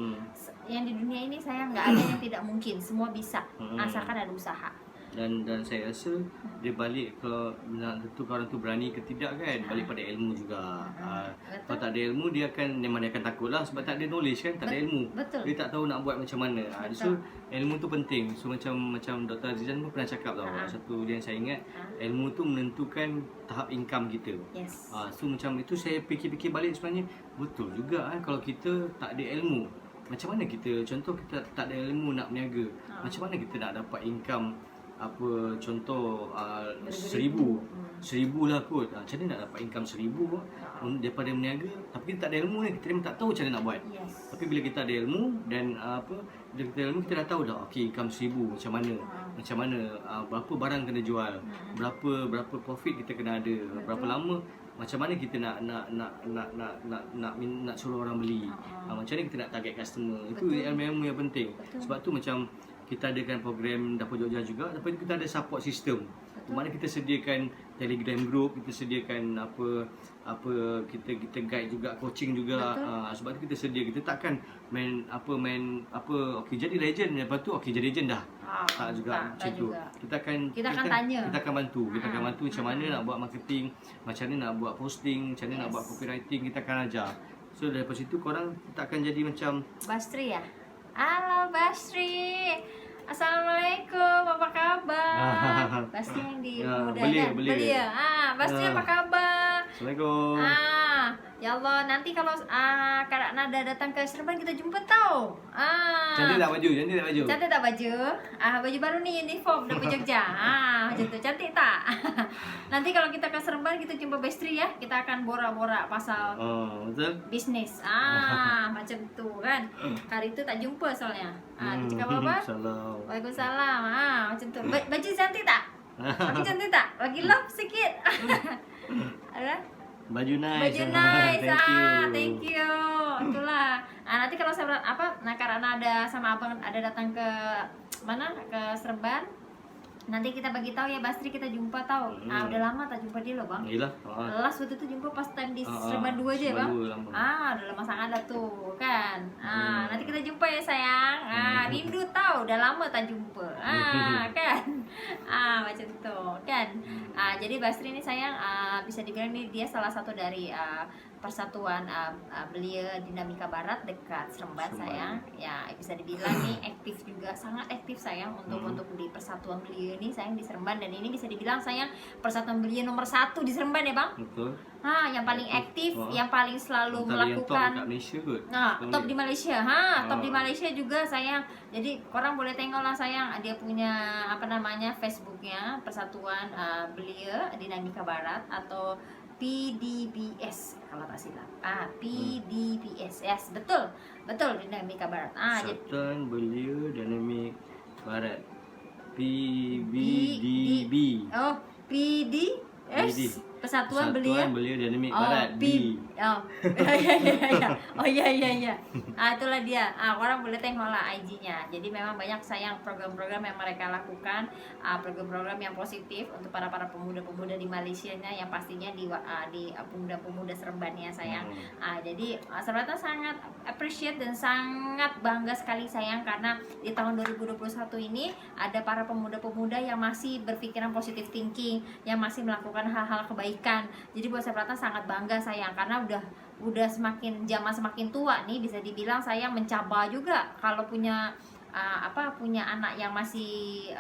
yang di dunia ini saya nggak ada yang tidak mungkin, semua bisa asalkan ada usaha. Dan saya rasa dia balik, kalau nak tentu orang tu berani ke tidak kan, balik pada ilmu juga. Kalau tak ada ilmu, dia memang dia akan takut lah, sebab tak ada knowledge kan, tak ada ilmu. Dia tak tahu nak buat macam mana. So ilmu tu penting. So macam Dr. Azizan pun pernah cakap tau, satu dia yang saya ingat, ilmu tu menentukan tahap income kita. So macam itu saya fikir-fikir balik, sebenarnya betul juga kalau kita tak ada ilmu. Macam mana kita, contoh kita tak ada ilmu nak berniaga, macam mana kita nak dapat income apa, contoh 1,000 lah kot. Macam mana nak dapat income 1,000 daripada berniaga, tapi kita tak ada ilmu ni, kita memang tak tahu macam mana nak buat. Tapi bila kita ada ilmu dan bila kita ada ilmu, kita dah tahu dah income 1,000 macam mana, berapa barang kena jual, berapa profit kita kena ada, berapa lama, macam mana kita nak suruh orang beli, macam mana kita nak target customer. Itu ilmu yang penting. Sebab tu macam kita adakan program Dapur Jogja juga, tapi kita ada support system. Mana kita sediakan Telegram group, kita sediakan kita guide juga, coaching juga. Sebab tu kita sedia, kita takkan main okey jadi legend, lepas tu okey jadi legend dah. Tak juga macam tu. Kita akan tanya, kita akan bantu macam mana nak buat marketing, macam mana nak buat posting, macam mana nak buat copywriting, kita akan ajar. So daripada situ korang kita akan jadi macam Bastri ya. Halo Bastri, assalamualaikum, apa kabar? Bastri yang di muda kan? Belia. Bastri apa kabar? Assalamualaikum. Ya Allah, nanti kalau Kak Nada datang ke Serban kita jumpa tau. Cantik tak baju? Cantik tak baju? Baju baru nih, uniform Dapur Jogja. Macam tu, cantik tak? Nanti kalau kita ke Serban kita jumpa Bastri ya. Kita akan borak-borak pasal betul? bisnis. Macam tu kan. Hari itu tak jumpa soalnya. Dia cakap apa? Salam. Waalaikumsalam. Macam tu. Baju cantik tak? Aku cantik tak? Bagi love sikit. Ada? Baju nice. Baju nice. Thank you. Thank you. Itulah. Nanti kalau saya karena ada sama abang ada datang ke mana? Ke Serban. Nanti kita bagi tahu ya Bastri, kita jumpa tahu. Udah lama tak jumpa dia loh bang. Gila. Last waktu itu jumpa pas time di Serban 2 aja ya bang. Udah lama sangat dah tuh kan. Nanti kita jumpa ya sayang. Rindu tahu, udah lama tak jumpa. Kan. Macam itu kan. Jadi Bastri ini sayang bisa dibilang nih dia salah satu dari persatuan belia Dinamika Barat dekat Seremban sayang. Ya bisa dibilang nih aktif juga, sangat aktif sayang untuk di persatuan belia ini sayang di Seremban, dan ini bisa dibilang sayang persatuan belia nomor 1 di Seremban ya bang. Betul. Yang paling aktif, yang paling selalu melakukan. Top di Malaysia. Top di Malaysia juga sayang. Jadi orang boleh tengok lah sayang, dia punya Facebooknya Persatuan Belia Dinamika Barat atau PDBS kalau tak silap. PDBS. Yes, betul Dinamika Barat. Persatuan Belia Dinamika Barat. PBDB. PDS. Persatuan Belia Dinamika Barat. Iya. Itulah dia. Orang boleh tengok lah IG-nya. Jadi memang banyak sayang program-program yang mereka lakukan, program-program yang positif untuk para pemuda-pemuda di Malaysia-nya, yang pastinya di pemuda-pemuda Seremban ya sayang. Jadi Seremban sangat appreciate dan sangat bangga sekali sayang, karena di tahun 2021 ini ada para pemuda-pemuda yang masih berpikiran positive thinking, yang masih melakukan hal-hal kebaikan. Jadi buat saya sangat bangga sayang, karena udah semakin tua nih, bisa dibilang sayang mencabar juga kalau punya anak yang masih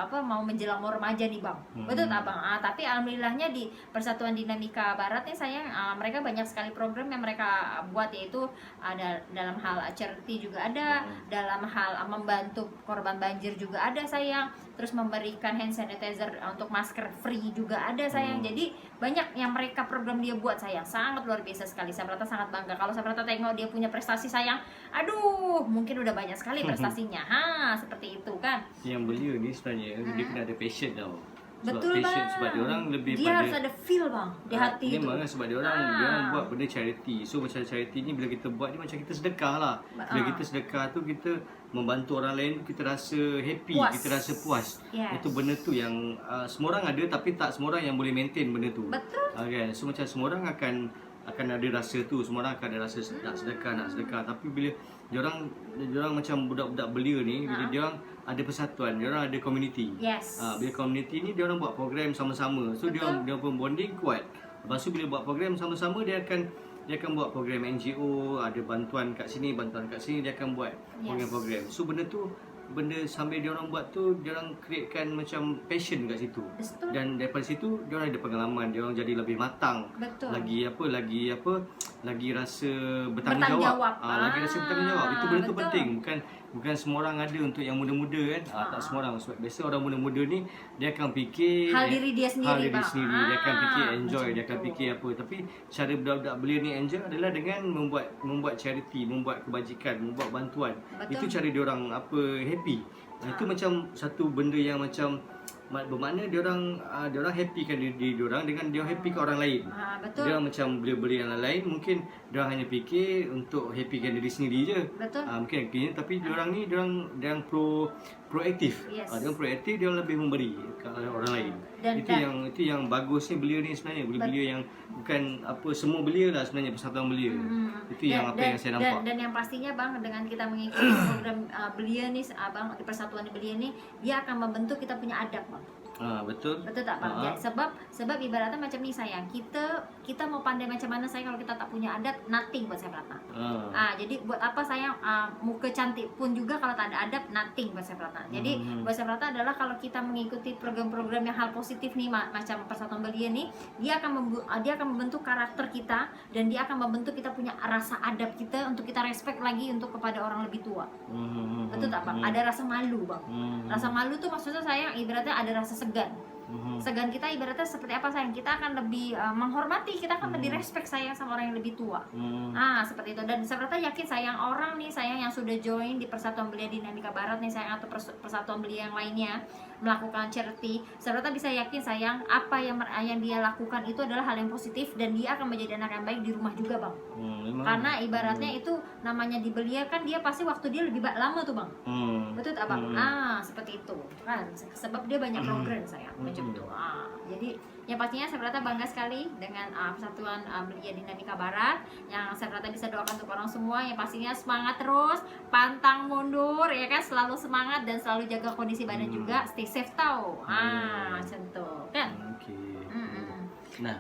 mau menjelang mau remaja nih bang. Betul tak bang? Tapi alhamdulillahnya di Persatuan Dinamika Barat nih sayang, mereka banyak sekali program yang mereka buat, yaitu ada dalam hal charity juga ada, dalam hal membantu korban banjir juga ada sayang, terus memberikan hand sanitizer untuk masker free juga ada sayang. Jadi banyak yang mereka program dia buat sayang, sangat luar biasa sekali. Saya sangat bangga kalau saya tengok dia punya prestasi sayang. Aduh, mungkin udah banyak sekali prestasinya. Seperti itu kan. Yang belia ni sebenarnya dia kena ada passion tau. Betul passion, bang. sebab dia orang lebih dia harus ada feel bang di hati itu. Memang sebab dia orang buat benda charity. So macam charity ni bila kita buat ni macam kita sedekah lah. Bila kita sedekah tu kita membantu orang lain, kita rasa happy, kita rasa puas. Itu benda tu yang semua orang ada, tapi tak semua orang yang boleh maintain benda tu. Betul. Kan? So macam semua orang akan ada rasa tu, semua orang akan ada rasa nak sedekah. Tapi bila diorang macam budak-budak belia ni, bila diorang ada persatuan, diorang ada community. Bila community ni diorang buat program sama-sama. So dia pun bonding kuat. Lepas tu bila buat program sama-sama, dia akan buat program NGO, ada bantuan kat sini, dia akan buat program-program. So benda sambil diorang buat tu, diorang createkan macam passion kat situ. Dan daripada situ diorang ada pengalaman, diorang jadi lebih matang. Lagi rasa bertanggungjawab. Lagi rasa bertanggungjawab. Itu benda tu penting. Bukan semua orang ada untuk yang muda-muda kan. Tak semua orang. Sebab biasa orang muda-muda ni dia akan fikir hal diri dia sendiri. Dia akan fikir enjoy, dia akan fikir apa. Tapi cara budak-budak belia ni enjoy adalah dengan membuat charity, membuat kebajikan, membuat bantuan. Itu cara diorang happy. Itu macam satu benda yang macam bermakna diorang happykan diri diorang dengan diorang happykan orang lain. Diorang macam belia-belia yang lain mungkin diorang hanya fikir untuk happykan diri sendiri je. Mungkin akhirnya, tapi diorang ni diorang proaktif. Diorang proaktif, diorang lebih memberi ke orang lain. Itu yang bagusnya belia ni sebenarnya. Belia yang bukan semua belia lah sebenarnya, persatuan belia. Itu yang yang saya nampak. Dan yang pastinya bang, dengan kita mengikuti program belia ni abang, persatuan belia ni, dia akan membentuk kita punya adab bang. Betul tak bang? Sebab ibaratnya macam ni sayang, kita mau pandai macam mana sayang, kalau kita tak punya adat, nothing buat saya Pratna. Jadi buat apa sayang muka cantik pun juga kalau tak ada adab, nothing buat saya Pratna. Jadi buat saya Pratna adalah kalau kita mengikuti program-program yang hal positif nih macam persatuan belia nih, dia akan membentuk karakter kita, dan dia akan membentuk kita punya rasa adab kita untuk kita respect lagi untuk kepada orang lebih tua. Betul tak bang? Ada rasa malu bang. Rasa malu tuh maksudnya sayang ibaratnya ada rasa segan. Segan kita ibaratnya seperti apa sayang, kita akan lebih menghormati, kita akan lebih respect sayang sama orang yang lebih tua. Seperti itu. Dan saya yakin sayang orang nih, sayang yang sudah join di Persatuan Belia Dinamika Barat nih sayang, atau Persatuan Belia yang lainnya melakukan charity, saya bisa yakin sayang apa yang dia lakukan itu adalah hal yang positif, dan dia akan menjadi anak yang baik di rumah juga bang. Karena ibaratnya itu namanya di Belia kan, dia pasti waktu dia lebih lama tuh bang. Betul tak bang? Seperti itu kan, sebab dia banyak program sayang macam itu. Jadi yang pastinya saya bangga sekali dengan Persatuan Belia Dinamika Barat, yang saya bisa doakan untuk orang semua yang pastinya semangat terus, pantang mundur ya kan, selalu semangat dan selalu jaga kondisi badan juga, stay safe tau. Contoh kan. Nah,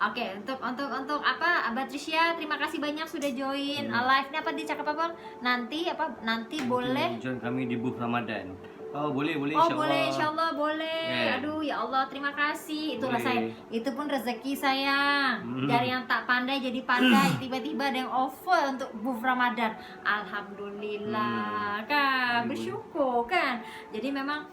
Oke, untuk apa, Abah Trisya, terima kasih banyak sudah join live-nya. Apa dicakap apa bang? Nanti boleh join kami di booth Ramadan. Boleh insyaallah boleh. Aduh ya Allah, terima kasih. Itulah saya, itu pun rezeki saya. Dari yang tak pandai jadi pandai, tiba-tiba ada yang offer untuk booth Ramadan. Alhamdulillah kan, bersyukur kan. Jadi memang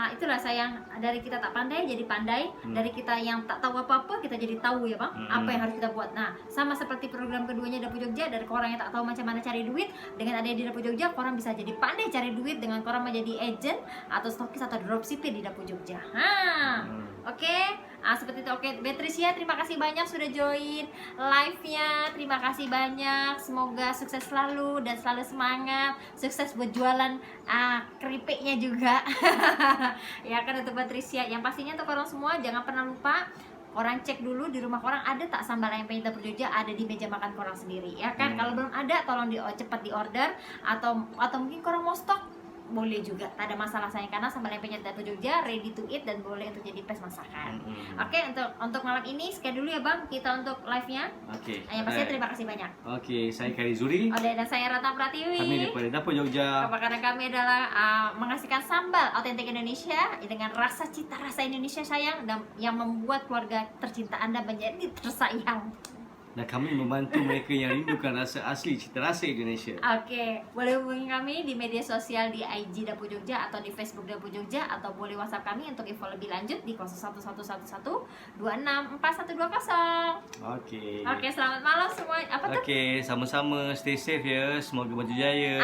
itulah sayang, dari kita tak pandai jadi pandai, dari kita yang tak tahu apa-apa kita jadi tahu ya bang, apa yang harus kita buat. Nah, sama seperti program keduanya Dapur Jogja, dari orang yang tak tahu macam mana cari duit, dengan adanya di Dapur Jogja, orang bisa jadi pandai cari duit dengan orang menjadi agent atau stokis atau dropshipper di Dapur Jogja. Oke. Seperti itu. Oke, Beatricia, terima kasih banyak sudah join live-nya. Terima kasih banyak. Semoga sukses selalu dan selalu semangat. Sukses buat jualan keripiknya juga. Ya kan untuk Beatricia. Yang pastinya untuk orang semua jangan pernah lupa, orang cek dulu di rumah orang ada tak sambal ayam penyet Dapur Jogja, ada di meja makan orang sendiri ya kan. Kalau belum ada, tolong cepat di order, atau mungkin orang mau stok, boleh juga, tak ada masalah sayang, karena sambal ayam penyet Dapur Jogja ready to eat dan boleh untuk jadi pes masakan. Oke, untuk malam ini sekian dulu ya bang, kita untuk live-nya. Yang pasti terima kasih banyak. Saya Kari Zuri. Dan saya Ratna Pratiwi. Kami dari Dapur Jogja. Karena kami adalah mengasihkan sambal otentik Indonesia dengan rasa cita rasa Indonesia sayang, dan yang membuat keluarga tercinta Anda menjadi tersayang. Dan kami membantu mereka yang rindukan rasa asli cita rasa Indonesia. Oke, boleh hubungi kami di media sosial di IG Dapur Jogja atau di Facebook Dapur Jogja, atau boleh WhatsApp kami untuk info lebih lanjut di 01111 264120. Oke, selamat malam semua. Apa tuh? Sama-sama, stay safe ya. Semoga maju jaya.